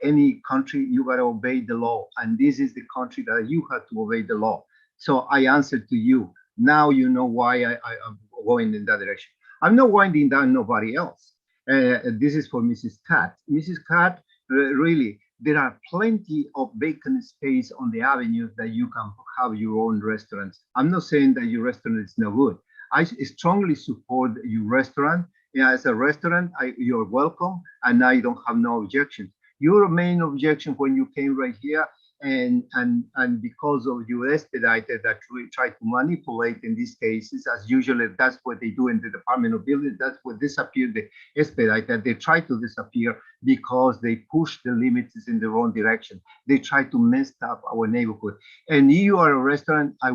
any country, you got to obey the law. And this is the country that you have to obey the law. So I answered to you. Now you know why I'm going in that direction. I'm not winding down nobody else. This is for Mrs. Cat. Mrs. Cat, really, there are plenty of vacant space on the avenue that you can have your own restaurants. I'm not saying that your restaurant is no good. I strongly support your restaurant. Yeah, as a restaurant, you're welcome, and I don't have no objections. Your main objection when you came right here, and because of your expediter that we try to manipulate in these cases, as usually that's what they do in the Department of Building. That's what disappear the expediter. They try to disappear because they push the limits in the wrong direction. They try to mess up our neighborhood. And if you are a restaurant, I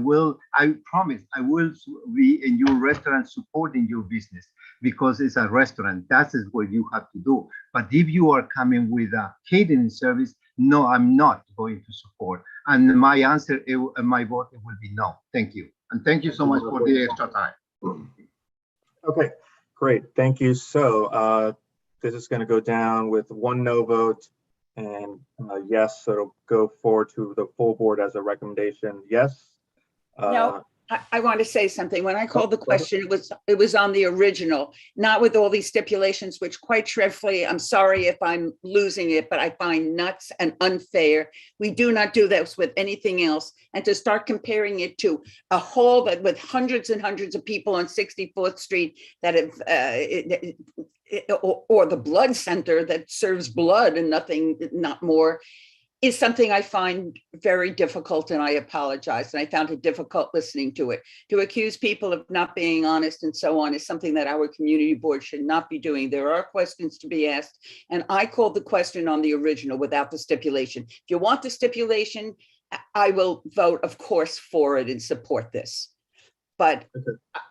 promise I will be in your restaurant supporting your business, because it's a restaurant. That is what you have to do. But if you are coming with a catering service, no, I'm not going to support. And my answer, my vote will be no. Thank you. And thank you so much for the extra time. Okay, great. Thank you. So this is going to go down with 1 no vote and yes, so it'll go forward to the full board as a recommendation. Yes. No. I want to say something. When I called the question, it was on the original, not with all these stipulations, which quite truthfully, I'm sorry if I'm losing it, but I find nuts and unfair. We do not do this with anything else. And to start comparing it to a hall that with hundreds and hundreds of people on 64th Street that have, or the blood center that serves blood and nothing, not more, is something I find very difficult, and I apologize. And I found it difficult listening to it. To accuse people of not being honest and so on is something that our community board should not be doing. There are questions to be asked, and I called the question on the original without the stipulation. If you want the stipulation, I will vote, of course, for it and support this. But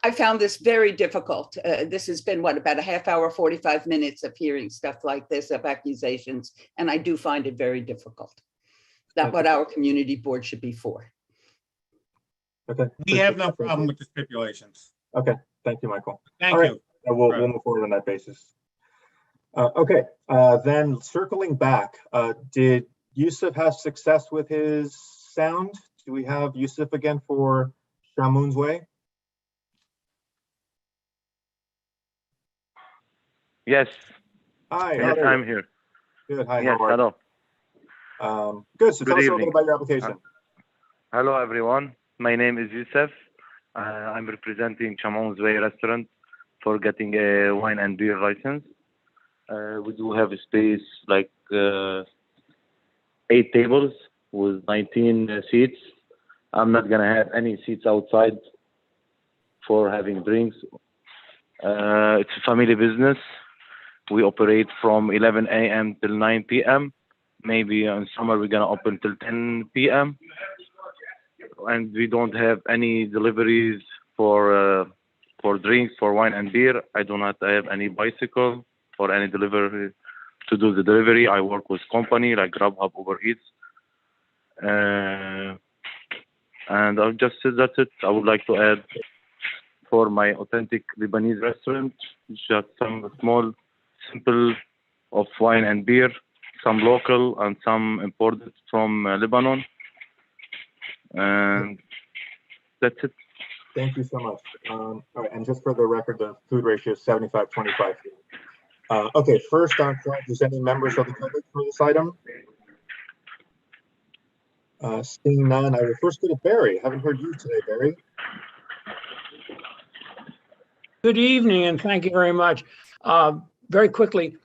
I found this very difficult. This has been about a half hour, 45 minutes of hearing stuff like this, of accusations, and I do find it very difficult. That's what our community board should be for. Okay. We have no problem with the stipulations. Okay, thank you, Michael. Thank you. We'll move forward on that basis. Okay, then circling back, did Yusuf have success with his sound? Do we have Yusuf again for Shamoun's Way? Yes. Hi. Yes, I'm here. Good. Hi. Yes, hello. Good. So Good tell us a little evening. bit about your application. Hello, everyone. My name is Yusuf. I'm representing Shamoun's Way restaurant for getting a wine and beer license. We do have a space like 8 tables with 19 seats. I'm not gonna have any seats outside for having drinks. It's a family business. We operate from 11 a.m. till 9 p.m. Maybe in summer we're gonna open till 10 p.m. And we don't have any deliveries for drinks, for wine and beer. I do not have any bicycle for any delivery to do the delivery. I work with company like Grubhub, Uber Eats. And I've just said that's it. I would like to add for my authentic Lebanese restaurant, just some small, simple of wine and beer, some local and some imported from Lebanon. And that's it. Thank you so much. All right, and just for the record, the food ratio is 75-25. Okay, first on front, is any members of the public for this item? Seeing none, I will first go to Barry. Haven't heard you today, Barry. Good evening, and thank you very much. Very quickly,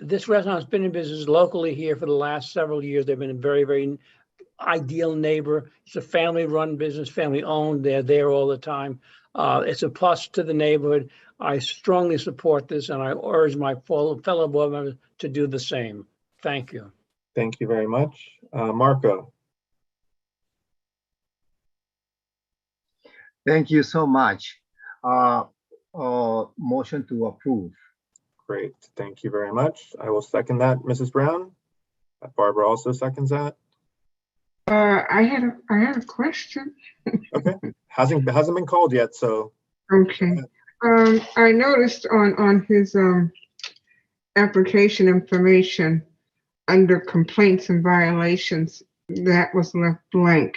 this restaurant's been in business locally here for the last several years. They've been a very, very ideal neighbor. It's a family-run business, family-owned. They're there all the time. It's a plus to the neighborhood. I strongly support this, and I urge my fellow board members to do the same. Thank you. Thank you very much. Marco. Thank you so much. Motion to approve. Great, thank you very much. I will second that, Mrs. Brown. Barbara also seconds that. I had a question. Okay, hasn't been called yet, so. Okay. I noticed on his application information under complaints and violations, that was left blank.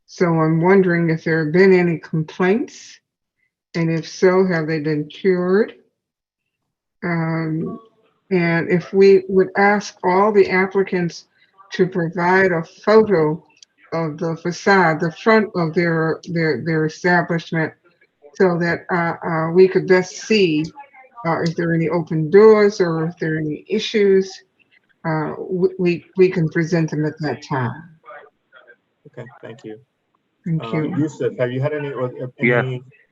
So I'm wondering if there have been any complaints, and if so, have they been cured? And if we would ask all the applicants to provide a photo of the facade, the front of their establishment, so that we could best see if there are any open doors or if there are any issues, we can present them at that time. Okay, thank you. Thank you. Yusuf, have you had any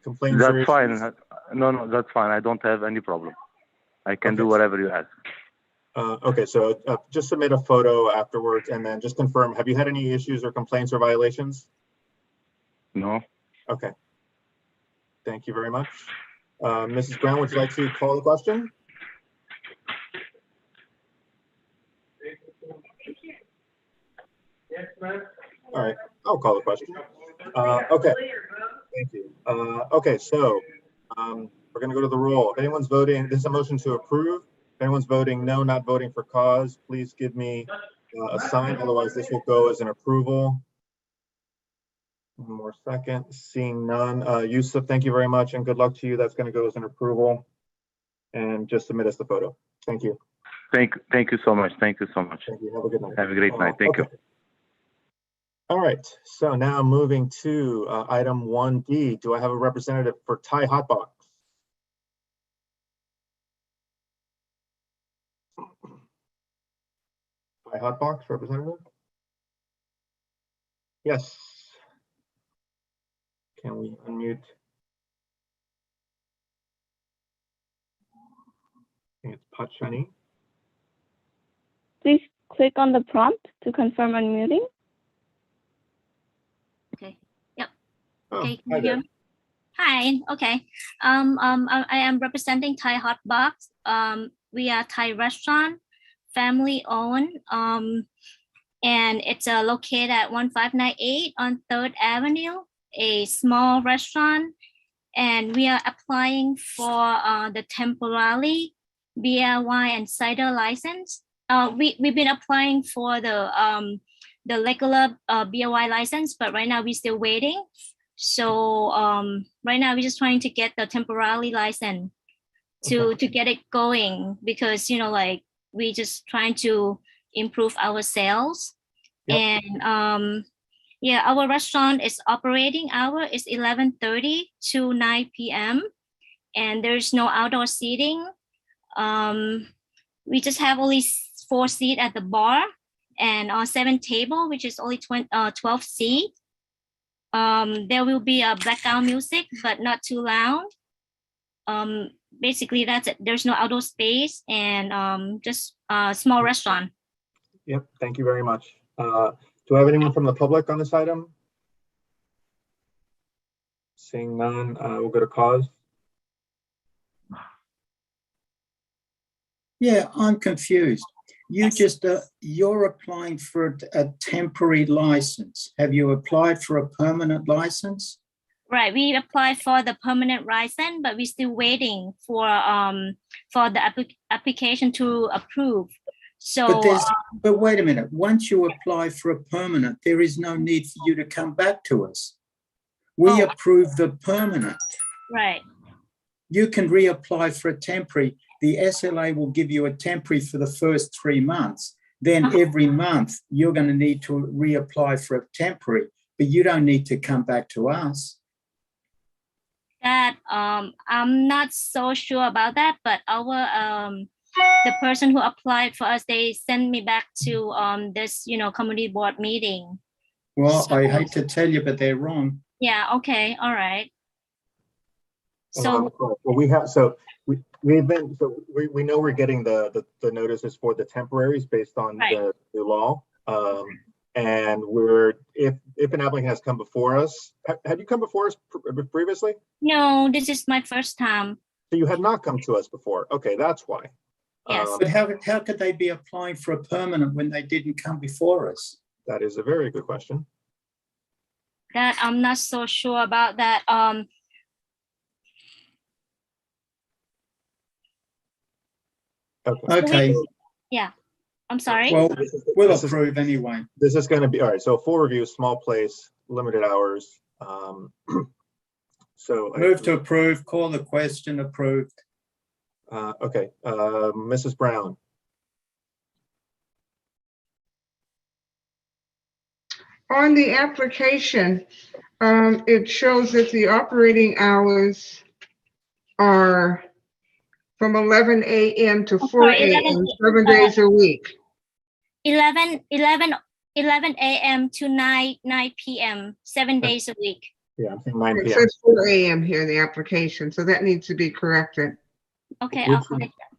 complaints? That's fine. No, that's fine. I don't have any problem. I can do whatever you ask. Okay, so just submit a photo afterwards and then just confirm, have you had any issues or complaints or violations? No. Okay. Thank you very much. Mrs. Brown, would you like to call the question? Yes, ma'am. All right, I'll call the question. Okay, thank you. Okay, so we're gonna go to the roll. If anyone's voting, this is a motion to approve. If anyone's voting no, not voting for cause, please give me a sign. Otherwise, this will go as an approval. One more second. Seeing none. Yusuf, thank you very much and good luck to you. That's going to go as an approval. And just submit us the photo. Thank you. Thank you so much. Thank you so much. Thank you. Have a good night. Have a great night. Thank you. All right. So now moving to item 1D. Do I have a representative for Thai Hotbox? Thai Hotbox representative? Yes. Can we unmute? I think it's Pachani. Please click on the prompt to confirm unmuting. Okay. Yep. Oh, Okay. Can hi you hear there. me? Hi. Okay. I am representing Thai Hotbox. We are Thai restaurant, family owned. And it's located at 1598 on 3rd Avenue, a small restaurant. And we are applying for the temporary beer, wine, and cider license. We've been applying for the regular beer, wine license, but right now we're still waiting. So right now we're just trying to get the temporary license to get it going, because like we just trying to improve our sales. Yep. And yeah, our restaurant is operating hour is 11:30 to 9 p.m. and there's no outdoor seating. We just have only 4 seats at the bar and 7 table, which is only 12 seats. There will be a background music, but not too loud. Basically, that's it. There's no outdoor space and just a small restaurant. Yep, thank you very much. Do I have anyone from the public on this item? Seeing none, we'll go to cause. Yeah, I'm confused. You're applying for a temporary license. Have you applied for a permanent license? Right, we applied for the permanent license, but we're still waiting for the application to approve. So, but wait a minute. Once you apply for a permanent, there is no need for you to come back to us. We approve the permanent. Right. You can reapply for a temporary. The SLA will give you a temporary for the first 3 months. Then every month you're going to need to reapply for a temporary, but you don't need to come back to us. That I'm not so sure about that, but our the person who applied for us, they sent me back to this community board meeting. Well, so, I hate to tell you, but they're wrong. Yeah. Okay. All right. So well, we have we know we're getting the notices for the temporaries based on the law. And if an applicant has come before us, have you come before us previously? No, this is my first time. So you had not come to us before. Okay, that's why. Yes. But how could they be applying for a permanent when they didn't come before us? That is a very good question. That I'm not so sure about that. Okay. Yeah. I'm sorry. Well, we'll approve anyway. This is going to be all right. So full review, small place, limited hours. So move to approve. Call the question. Approved. Okay, Mrs. Brown. On the application, it shows that the operating hours are from 11 a.m. to 4 a.m. 7 days a week. 11 a.m. to 9 p.m. 7 days a week. Yeah, I'm saying 9 p.m. It says 4 a.m. here in the application, so that needs to be corrected. Okay, I'll correct that.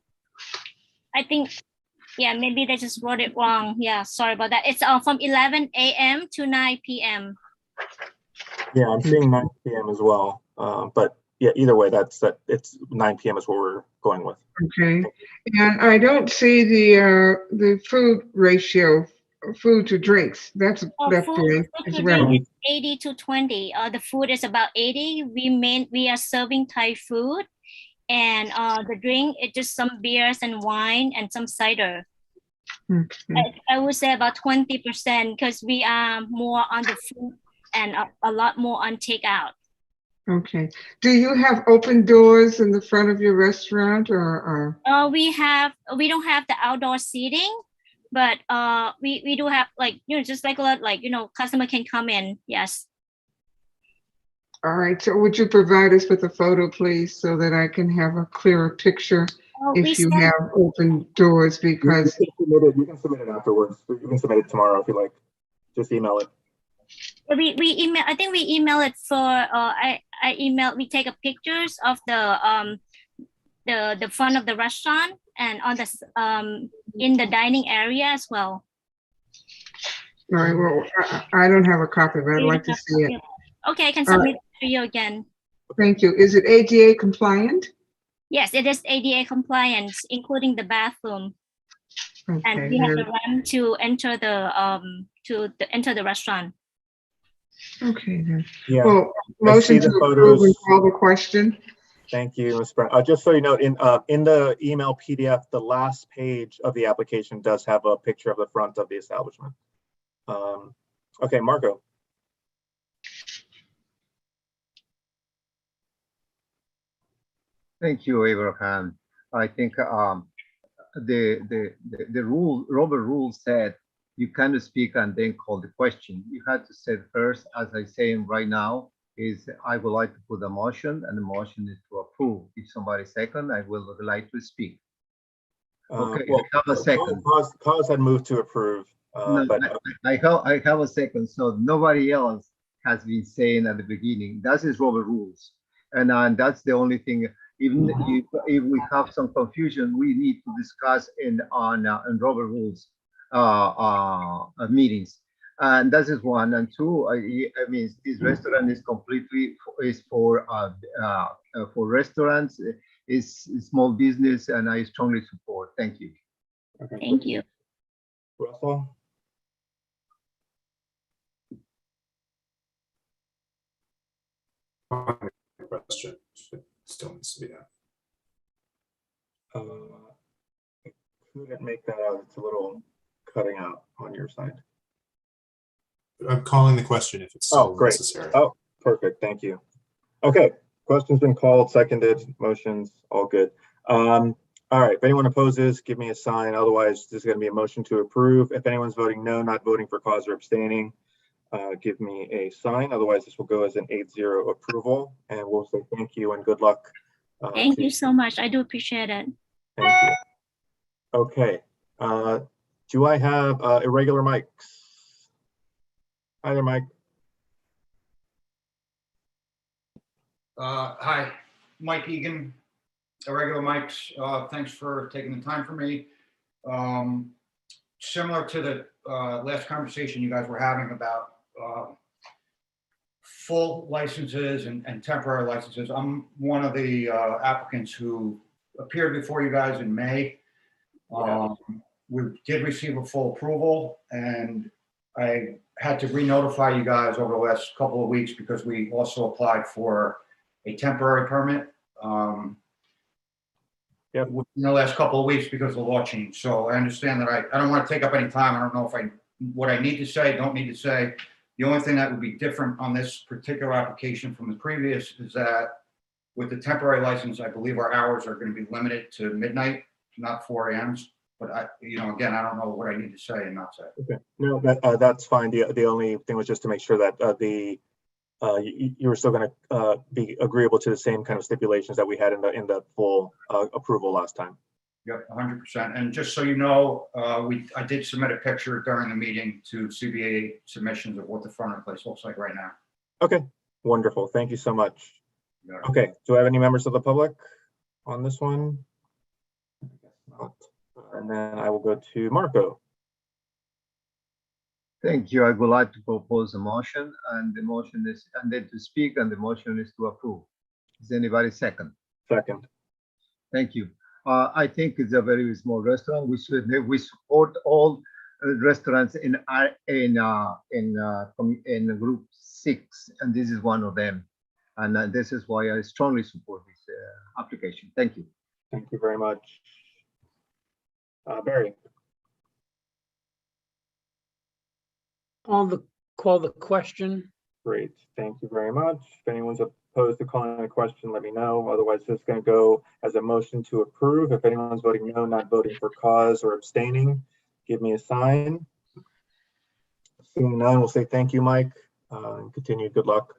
I think, yeah, maybe they just wrote it wrong. Yeah, sorry about that. It's from 11 a.m. to 9 p.m. Yeah, I'm seeing 9 p.m. as well. But yeah, either way, it's 9 p.m. is what we're going with. Okay, and I don't see the food ratio, food to drinks. That's left in as well. 80 to 20. The food is about 80. We are serving Thai food, and the drink is just some beers and wine and some cider. I would say about 20% because we are more on the food and a lot more on takeout. Okay. Do you have open doors in the front of your restaurant or? We don't have the outdoor seating, but we do have, like, just regular, like, customer can come in. Yes. All right. So would you provide us with a photo, please, so that I can have a clearer picture if you have open doors? Because you can submit it afterwards. You can submit it tomorrow if you like. Just email it. We email. I think we email it for. I email. We take a pictures of the front of the restaurant and on the in the dining area as well. all right. Well, I don't have a copy, but I'd like to see it. Okay, I can submit it to you again. Thank you. Is it ADA compliant? Yes, it is ADA compliant, including the bathroom. Okay. And we have the ramp to enter the restaurant. Okay then. Yeah. Well, motion to approve and call the question. Thank you, Ms. Brown. Just so you know, in the email PDF, the last page of the application does have a picture of the front of the establishment. Okay, Marco. Thank you, Abraham. I think the Robert rule said you cannot speak and then call the question. You had to say first, as I say right now, is I would like to put a motion, and the motion is to approve. If somebody second, I will like to speak. Okay, Well, I have a second. Cause had moved to approve. No, but I have a second, so nobody else has been saying at the beginning. That is Robert rules, and that's the only thing. Even if we have some confusion, we need to discuss on Robert rules meetings. And that is one. And two, I mean, this restaurant is completely for restaurants, is small business, and I strongly support. Thank you. Okay. Thank you. Russell. Question still needs to be done. I couldn't make that out. It's a little cutting out on your side. I'm calling the question if it's still necessary. Oh, perfect. Thank you. Okay, question's been called, seconded, motions, all good. All right, if anyone opposes, give me a sign. Otherwise, there's going to be a motion to approve. If anyone's voting no, not voting for cause or abstaining, give me a sign. Otherwise, this will go as an 8-0 approval, and we'll say thank you and good luck. Thank you so much. I do appreciate it. Thank you. Okay. Do I have irregular mics? Hi there, Mike. Hi, Mike Egan, Irregular Mike's. Thanks for taking the time for me. Similar to the last conversation you guys were having about full licenses and temporary licenses, I'm one of the applicants who appeared before you guys in May. We did receive a full approval, and I had to re-notify you guys over the last couple of weeks because we also applied for a temporary permit in the last couple of weeks because the law changed. So I understand that I don't want to take up any time. I don't know if what I need to say, don't need to say. The only thing that would be different on this particular application from the previous is that with the temporary license, I believe our hours are going to be limited to midnight, not 4 a.m.s. But again, I don't know what I need to say and not say. Okay, no, that's fine. The only thing was just to make sure that you were still going to be agreeable to the same kind of stipulations that we had in the full approval last time. Yep, 100%. And just so you know, I did submit a picture during the meeting to CB8 submissions of what the front of the place looks like right now. Okay, wonderful. Thank you so much. Okay, do I have any members of the public on this one? I guess not. And then I will go to Marco. Thank you. I would like to propose a motion, and the motion is, and then to speak, and the motion is to approve. Is anybody second? Second. Thank you. I think it's a very small restaurant. We support all restaurants in group 6, and this is one of them. And this is why I strongly support this application. Thank you. Thank you very much. Barry. Call the question. Great, thank you very much. If anyone's opposed to calling a question, let me know. Otherwise, it's going to go as a motion to approve. If anyone's voting no, not voting for cause or abstaining, give me a sign. Seeing none, we'll say thank you, Mike, and continue. Good luck.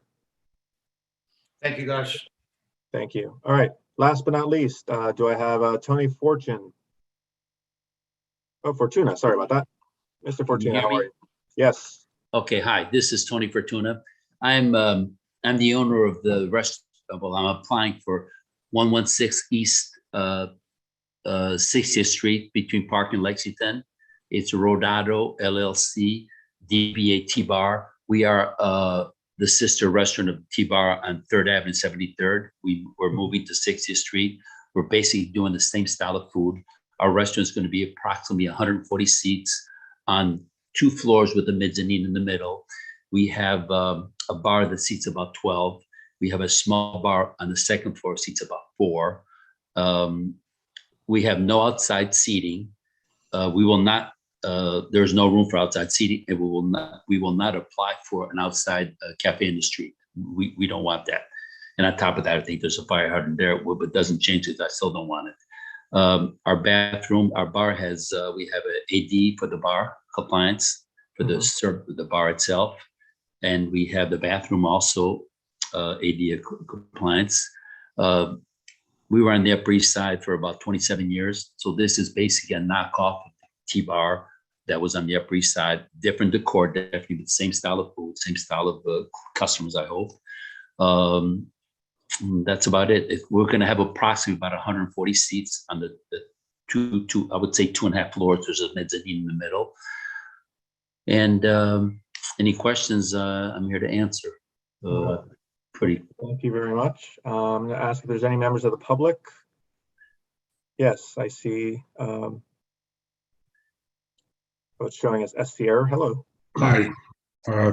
Thank you, guys. Thank you. All right, last but not least, do I have Tony Fortune? Oh, Fortuna, sorry about that. Mr. Fortuna, how are you? Yes. Okay, hi, this is Tony Fortuna. I'm the owner of the restaurant. Well, I'm applying for 116 East 60th Street between Park and Lexington. It's Rodado LLC, DBA T-Bar. We are the sister restaurant of T-Bar on 3rd Avenue, 73rd. We're moving to 60th Street. We're basically doing the same style of food. Our restaurant is going to be approximately 140 seats on 2 floors with a mezzanine in the middle. We have a bar that seats about 12. We have a small bar on the 2nd floor, seats about 4. We have no outside seating. We will not. There's no room for outside seating, and we will not apply for an outside cafe in the street. We don't want that. And on top of that, I think there's a fire hydrant there, but it doesn't change it. I still don't want it. Our bathroom, our bar has, we have an AD for the bar compliance for the bar itself. And we have the bathroom also AD compliance. We were on the Upper East Side for about 27 years. So this is basically a knockoff of T-Bar that was on the Upper East Side. Different decor, definitely the same style of food, same style of customers, I hope. That's about it. We're going to have approximately about 140 seats on the two, I would say 2.5 floors. There's a mezzanine in the middle. And any questions, I'm here to answer. Thank you very much. I'm going to ask if there's any members of the public. Yes, I see. What's showing as SCR. Hello. Hi.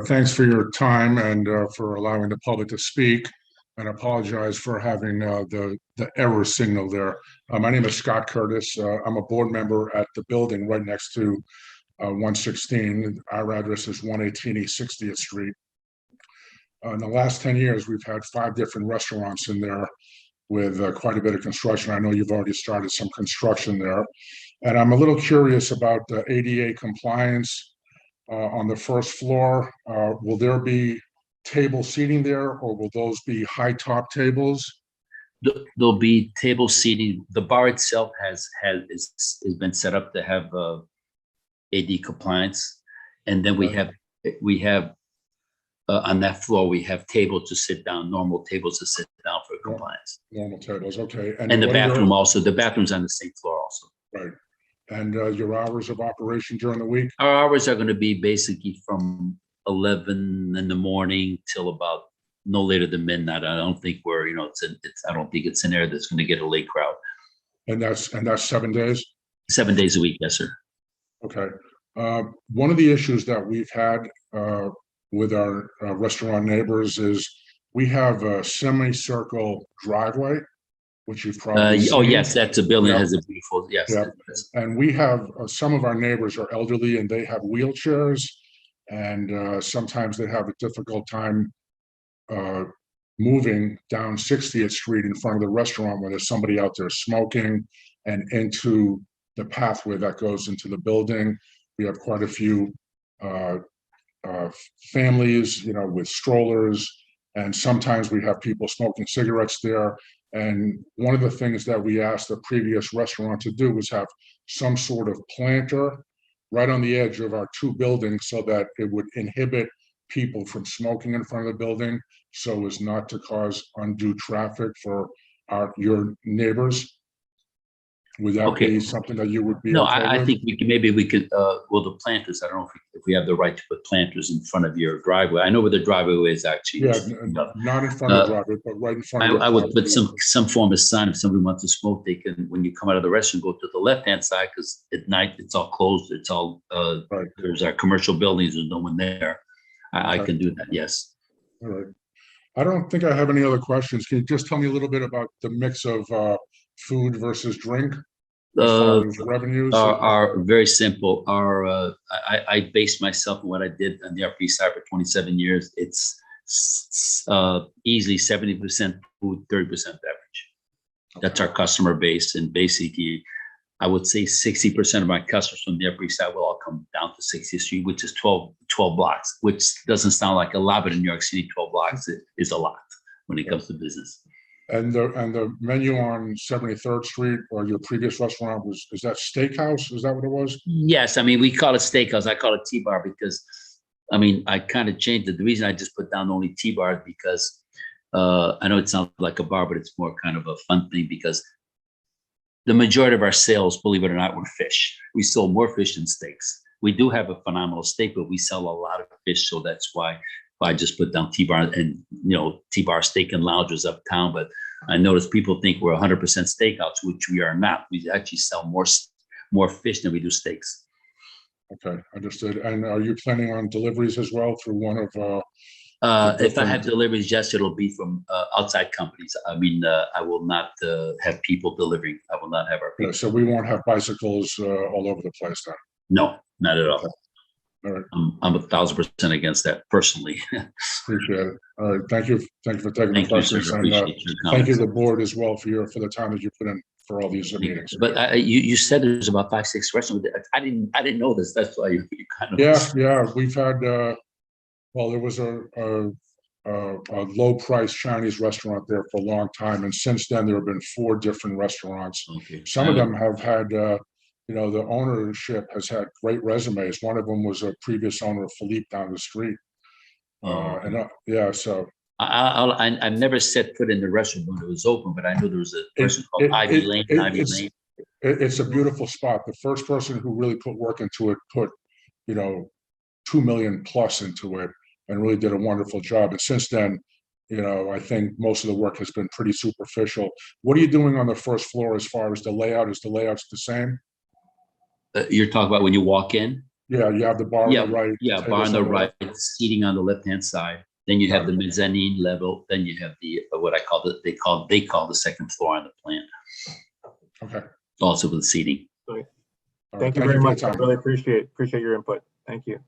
Thanks for your time and for allowing the public to speak. And apologize for having the error signal there. My name is Scott Curtis. I'm a board member at the building right next to 116. Our address is 118 East 60th Street. In the last 10 years, we've had 5 different restaurants in there with quite a bit of construction. I know you've already started some construction there. And I'm a little curious about the ADA compliance on the first floor. Will there be table seating there, or will those be high top tables? There'll be table seating. The bar itself has been set up to have AD compliance, and then we have on that floor we have tables to sit down, normal tables to sit down for compliance. Normal tables, okay. And the bathroom also. The bathroom's on the same floor also. Right. And your hours of operation during the week? Our hours are going to be basically from 11 in the morning till about no later than midnight. I don't think we're, I don't think it's an area that's going to get a late crowd. And that's 7 days? 7 days a week, yes, sir. Okay. One of the issues that we've had with our restaurant neighbors is we have a semicircle driveway, which you've probably seen. Oh, yes, that's a building that has a beautiful, yes. Yeah. And we have, some of our neighbors are elderly and they have wheelchairs. And sometimes they have a difficult time moving down 60th Street in front of the restaurant when there's somebody out there smoking and into the pathway that goes into the building. We have quite a few families, with strollers, and sometimes we have people smoking cigarettes there. And one of the things that we asked the previous restaurant to do was have some sort of planter right on the edge of our 2 buildings so that it would inhibit people from smoking in front of the building so as not to cause undue traffic for your neighbors. Would that be something that you would be? No, okay I with? think we could, well, the planters, I don't know if we have the right to put planters in front of your driveway. I know where the driveway is actually. Yeah, not in front of the driveway, but right in front of the I would put some form of sign. If somebody wants to smoke, they can, when you come out of the restaurant, go to the left-hand side, because at night it's all closed. It's all, there's our commercial buildings, there's no one there. I can do that, yes. All right. I don't think I have any other questions. Can you just tell me a little bit about the mix of food versus drink? As far as revenues? Are very simple. I based myself on what I did on the Upper East Side for 27 years. It's easily 70% food, 30% beverage. That's our customer base, and basically, I would say 60% of my customers from the Upper East Side will all come down to 60th Street, which is 12 blocks, which doesn't sound like a lot, but in New York City, 12 blocks is a lot when it comes to business. And the menu on 73rd Street or your previous restaurant is that steakhouse? Is that what it was? Yes, I mean, we call it steakhouse. I call it T-bar because, I mean, I kind of changed it. The reason I just put down only T-bar is because I know it sounds like a bar, but it's more kind of a fun thing because the majority of our sales, believe it or not, were fish. We sold more fish than steaks. We do have a phenomenal steak, but we sell a lot of fish. So that's why I just put down T-bar and, you know, T-bar Steak and Lounges uptown. But I noticed people think we're 100% steakhouse, which we are not. We actually sell more fish than we do steaks. Okay, understood. And are you planning on deliveries as well through one of? If I have deliveries, yes, it'll be from outside companies. I mean, I will not have people delivering. I will not have our people. So we won't have bicycles all over the place then? No, not at all. Okay. All right. I'm 1,000% against that personally. Appreciate it. All right. Thank you. Thank you for taking Thank the you, questions. sir. And, Appreciate your thank you comments. to the board as well for the time that you put in for all these meetings. But you said there's about 5-6 restaurants. I didn't know this. That's why you kind of. Yeah. We've had. Well, there was a low price Chinese restaurant there for a long time, and since then there have been 4 different restaurants. Okay. Some of them have had. You know, the ownership has had great resumes. One of them was a previous owner of Philippe down the street. Yeah, so. I've never set foot in the restaurant when it was open, but I know there was a person called Ivy Lane. It's a beautiful spot. The first person who really put work into it put, you know, 2 million plus into it and really did a wonderful job. And since then, you know, I think most of the work has been pretty superficial. What are you doing on the first floor as far as the layout? Is the layout the same? You're talking about when you walk in? Yeah, you have the bar on the right. Yeah, bar on the right, seating on the left-hand side. Then you have the mezzanine level. Then you have the what I call they call the second floor on the plan. Okay. Also with seating. Right. Thank you very much. I really appreciate your input. Thank you.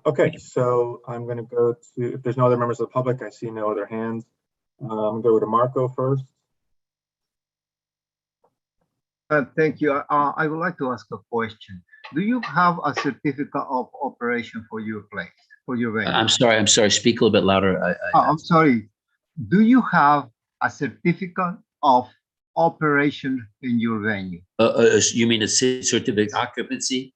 Okay, so I'm going to go to, if there's no other members of the public, I see no other hands. I'm going to go to Marco first. Thank you. I would like to ask a question. Do you have a certificate of operation for your place, for your venue? I'm sorry. Speak a little bit louder. I'm sorry. Do you have a certificate of operation in your venue? You mean a certificate of occupancy?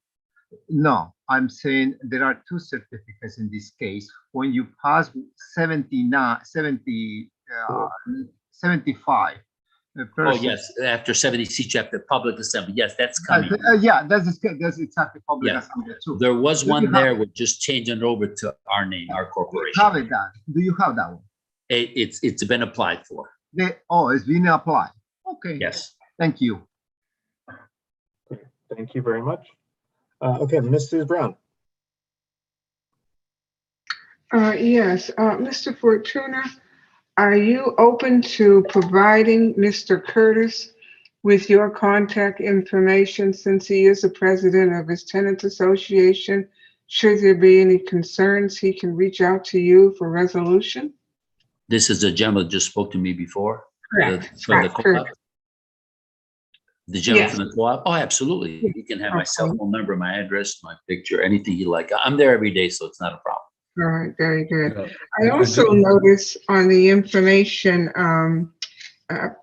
No, I'm saying there are 2 certificates in this case. When you pass 75. Oh yes, after 70C chapter public assembly. Yes, that's coming. Yeah, that's exactly public assembly too. There was one there. We're just changing it over to our name, our corporation. Have it done? Do you have that one? It's been applied for. It's been applied. Okay. Yes. Thank you. Thank you very much. Okay, Mrs. Brown. Yes, Mr. Fortuna, are you open to providing Mr. Curtis with your contact information since he is the president of his tenants association? Should there be any concerns, he can reach out to you for resolution? This is the gentleman that just spoke to me before. Correct. From the co-op. The gentleman Yes. from the co-op. Oh, absolutely. You can have my cell phone number, my address, my picture, anything you like. I'm there every day, so it's not a problem. All right, very good. I also noticed on the information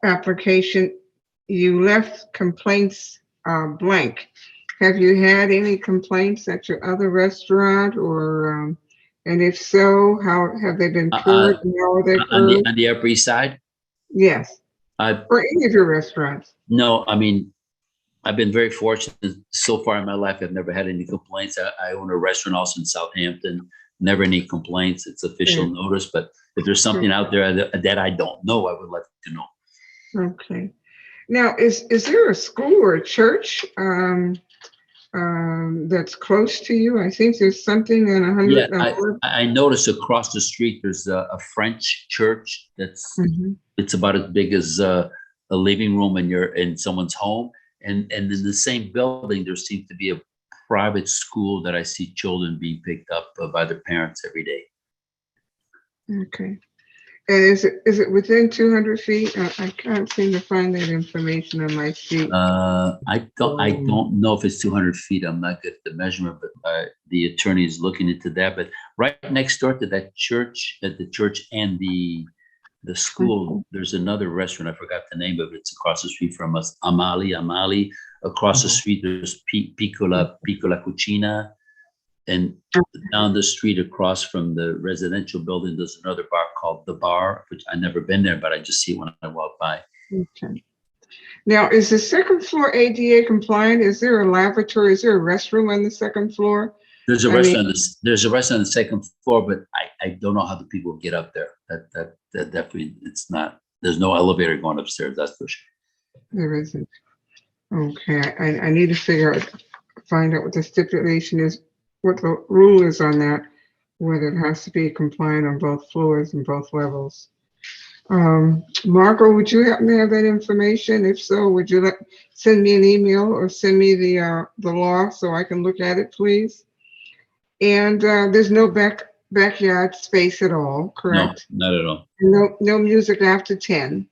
application, you left complaints blank. Have you had any complaints at your other restaurant, or and if so, how have they been purged? And how are they purged? On the Upper East Side? Yes. Or any of your restaurants? No, I mean, I've been very fortunate so far in my life. I've never had any complaints. I own a restaurant also in Southampton. Never any complaints. It's official notice. But if there's something out there that I don't know, I would like to know. Okay. Now, is there a school or a church that's close to you? I think there's something in 100. Yeah, I noticed across the street there's a French church that's it's about as big as a living room in someone's home, and in the same building there seems to be a private school that I see children being picked up by their parents every day. Okay. And is it within 200 feet? I can't seem to find that information on my sheet. I don't know if it's 200 feet. I'm not good at the measurement, but the attorney is looking into that. But right next door to that church, at the church and the school, there's another restaurant. I forgot the name of it. It's across the street from us. Amali. Across the street, there's Piccola Cucina. And down the street across from the residential building, there's another bar called The Bar, which I've never been there, but I just see it when I walk by. Okay. Now, is the second floor ADA compliant? Is there a lavatory? Is there a restroom on the second floor? There's a restaurant. There's a restaurant on the second floor, but I don't know how the people get up there. That definitely, it's not. There's no elevator going upstairs. That's for sure. There isn't. Okay, I need to find out what the stipulation is, what the rule is on that, whether it has to be compliant on both floors and both levels. Marco, would you happen to have that information? If so, would you send me an email or send me the law so I can look at it, please? And there's no backyard space at all, correct? No, not at all. No music after 10.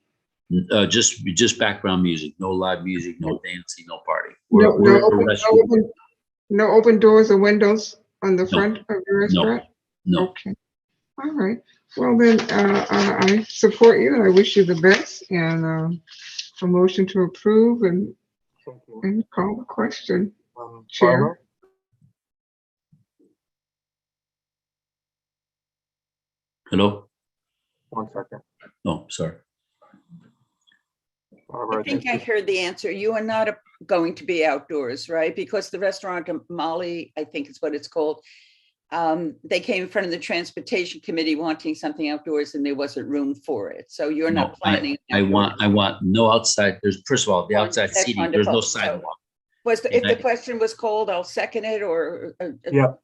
Just background music, no live music, no dancing, no party. No open doors or windows on the front of the restaurant? No. Okay. All right. Well, then I support you and I wish you the best, and a motion to approve and call the question. Chair. Barbara? Hello? 1 second. Oh, sorry. Barbara, I think I heard the answer. You are not going to be outdoors, right? Because the restaurant Molly, I think is what it's called. They came in front of the transportation committee wanting something outdoors and there wasn't room for it. So you're not planning. I want no outside. There's, first of all, the outside That's seating, wonderful. there's no So sidewalk. if the question was called, I'll second it, or Yeah.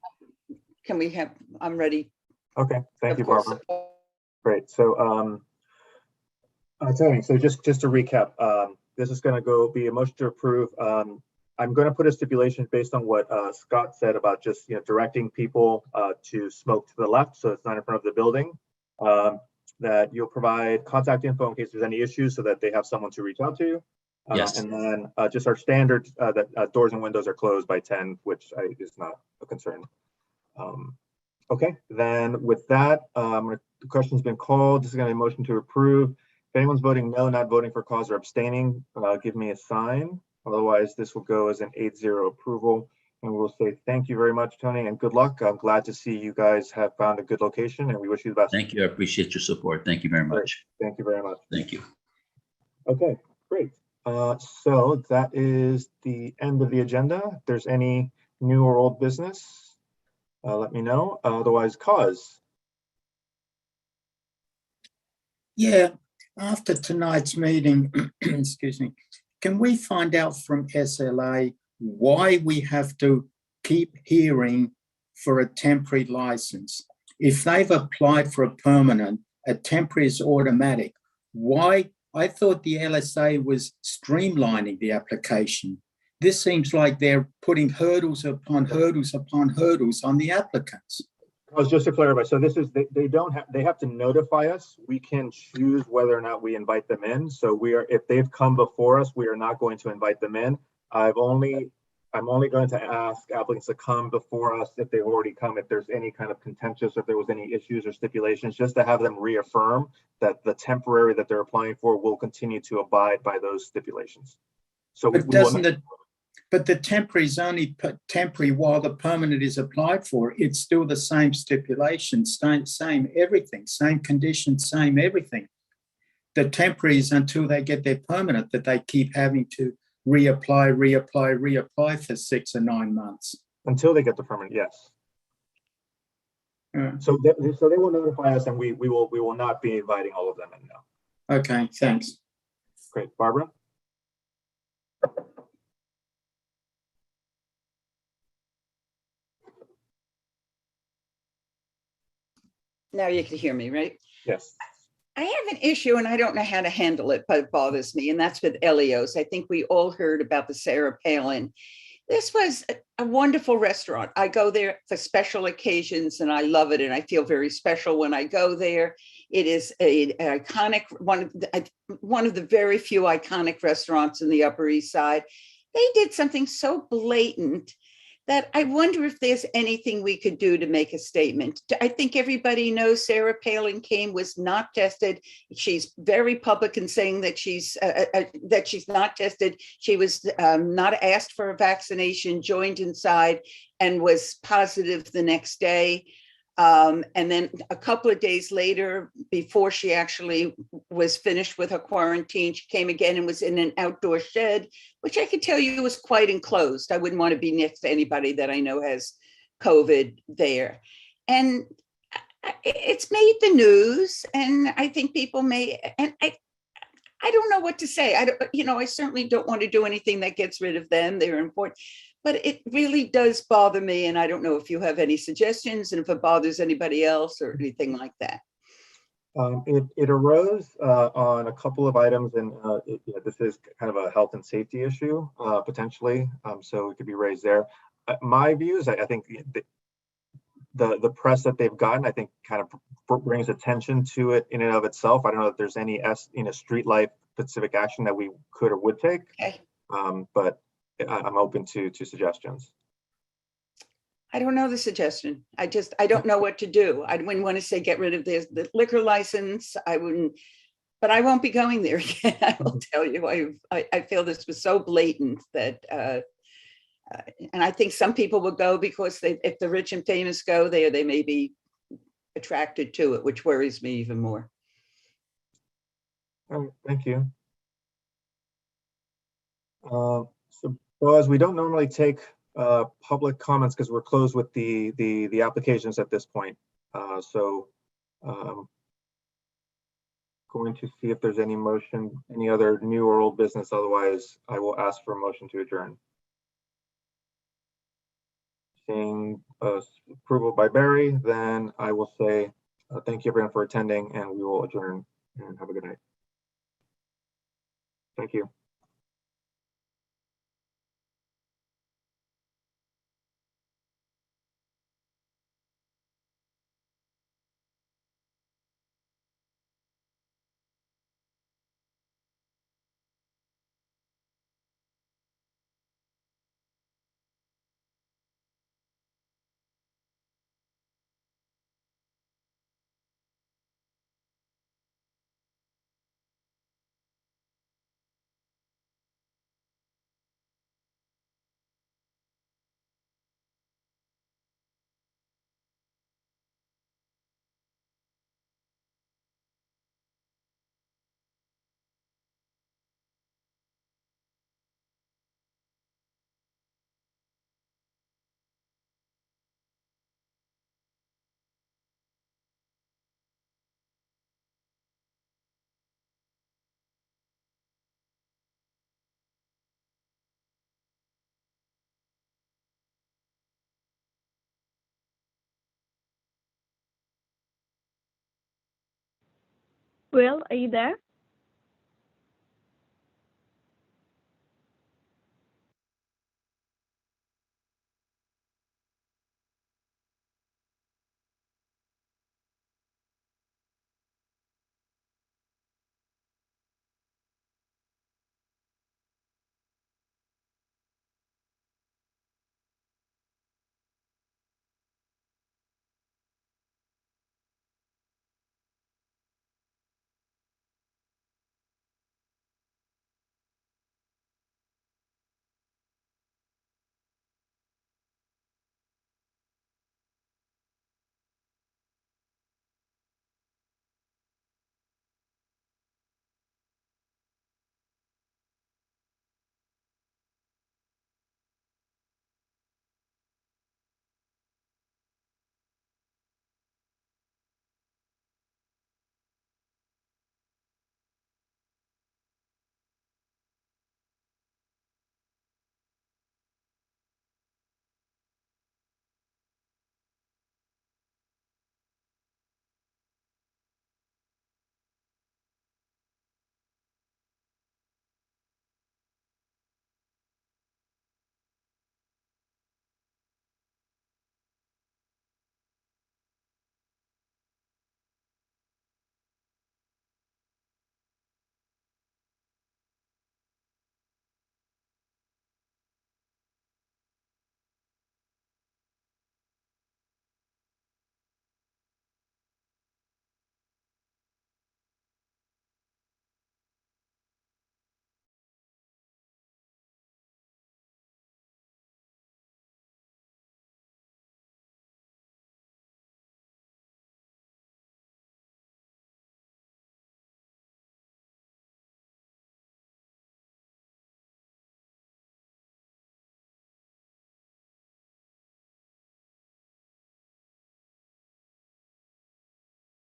can we have, I'm ready. Okay, thank you, course. Barbara. Great. So, Tony, so just to recap, this is going to be a motion to approve. I'm going to put a stipulation based on what Scott said about just directing people to smoke to the left, so it's not in front of the building. That you'll provide contact info in case there's any issues, so that they have someone to reach out to. Yes. And then just our standard that doors and windows are closed by 10, which is not a concern. Okay, then with that, the question's been called. This is going to be a motion to approve. If anyone's voting no, not voting for cause, or abstaining, give me a sign. Otherwise, this will go as an 8-0 approval. And we'll say thank you very much, Tony, and good luck. I'm glad to see you guys have found a good location, and we wish you the best. Thank you. I appreciate your support. Thank you very much. Thank you very much. Thank you. Okay, great. So that is the end of the agenda. If there's any new or old business, let me know. Otherwise, cause. Yeah, after tonight's meeting, excuse me, can we find out from SLA why we have to keep hearing for a temporary license? If they've applied for a permanent, a temporary is automatic. Why? I thought the LSA was streamlining the application. This seems like they're putting hurdles upon hurdles upon hurdles on the applicants. Just to clarify, so this is they have to notify us. We can choose whether or not we invite them in. So if they've come before us, we are not going to invite them in. I'm only going to ask applicants to come before us if they've already come, if there's any kind of contentious, if there was any issues or stipulations, just to have them reaffirm that the temporary that they're applying for will continue to abide by those stipulations. So but the temporary is only temporary while the permanent is applied for. It's still the same stipulations, same everything, same conditions, same everything. The temporary is until they get their permanent that they keep having to reapply for 6 or 9 months. Until they get the permanent, yes. So they will notify us, and we will not be inviting all of them in now. Okay, thanks. Great. Barbara? Now you can hear me, right? Yes. I have an issue and I don't know how to handle it, but it bothers me, and that's with Elios. I think we all heard about the Sarah Palin This was a wonderful restaurant. I go there for special occasions and I love it. And I feel very special when I go there. It is an iconic, one of the very few iconic restaurants in the Upper East Side. They did something so blatant that I wonder if there's anything we could do to make a statement. I think everybody knows Sarah Palin Kane was not tested. She's very public in saying that she's not tested. She was not asked for a vaccination, joined inside, and was positive the next day. And then a couple of days later, before she actually was finished with her quarantine, she came again and was in an outdoor shed, which I could tell you was quite enclosed. I wouldn't want to be next to anybody that I know has COVID there. And it's made the news, and I think people may, and I don't know what to say. I certainly don't want to do anything that gets rid of them. They're important. But it really does bother me, and I don't know if you have any suggestions and if it bothers anybody else or anything like that. It arose on a couple of items, and this is kind of a health and safety issue, potentially, so it could be raised there. My views, I think the press that they've gotten, I think kind of brings attention to it in and of itself. I don't know if there's any street life specific action that we could or would take, okay. But I'm open to suggestions. I don't know the suggestion. I don't know what to do. I wouldn't want to say get rid of the liquor license. I wouldn't, but I won't be going there again. I will tell you. I feel this was so blatant that, and I think some people will go because if the rich and famous go there, they may be attracted to it, which worries me even more. All right, thank you. So as we don't normally take public comments because we're closed with the applications at this point. So going to see if there's any motion, any other new or old business. Otherwise, I will ask for a motion to adjourn. Seeing approval by Barry, then I will say thank you everyone for attending, and we will adjourn and have a good night. Thank you. Will, are you there?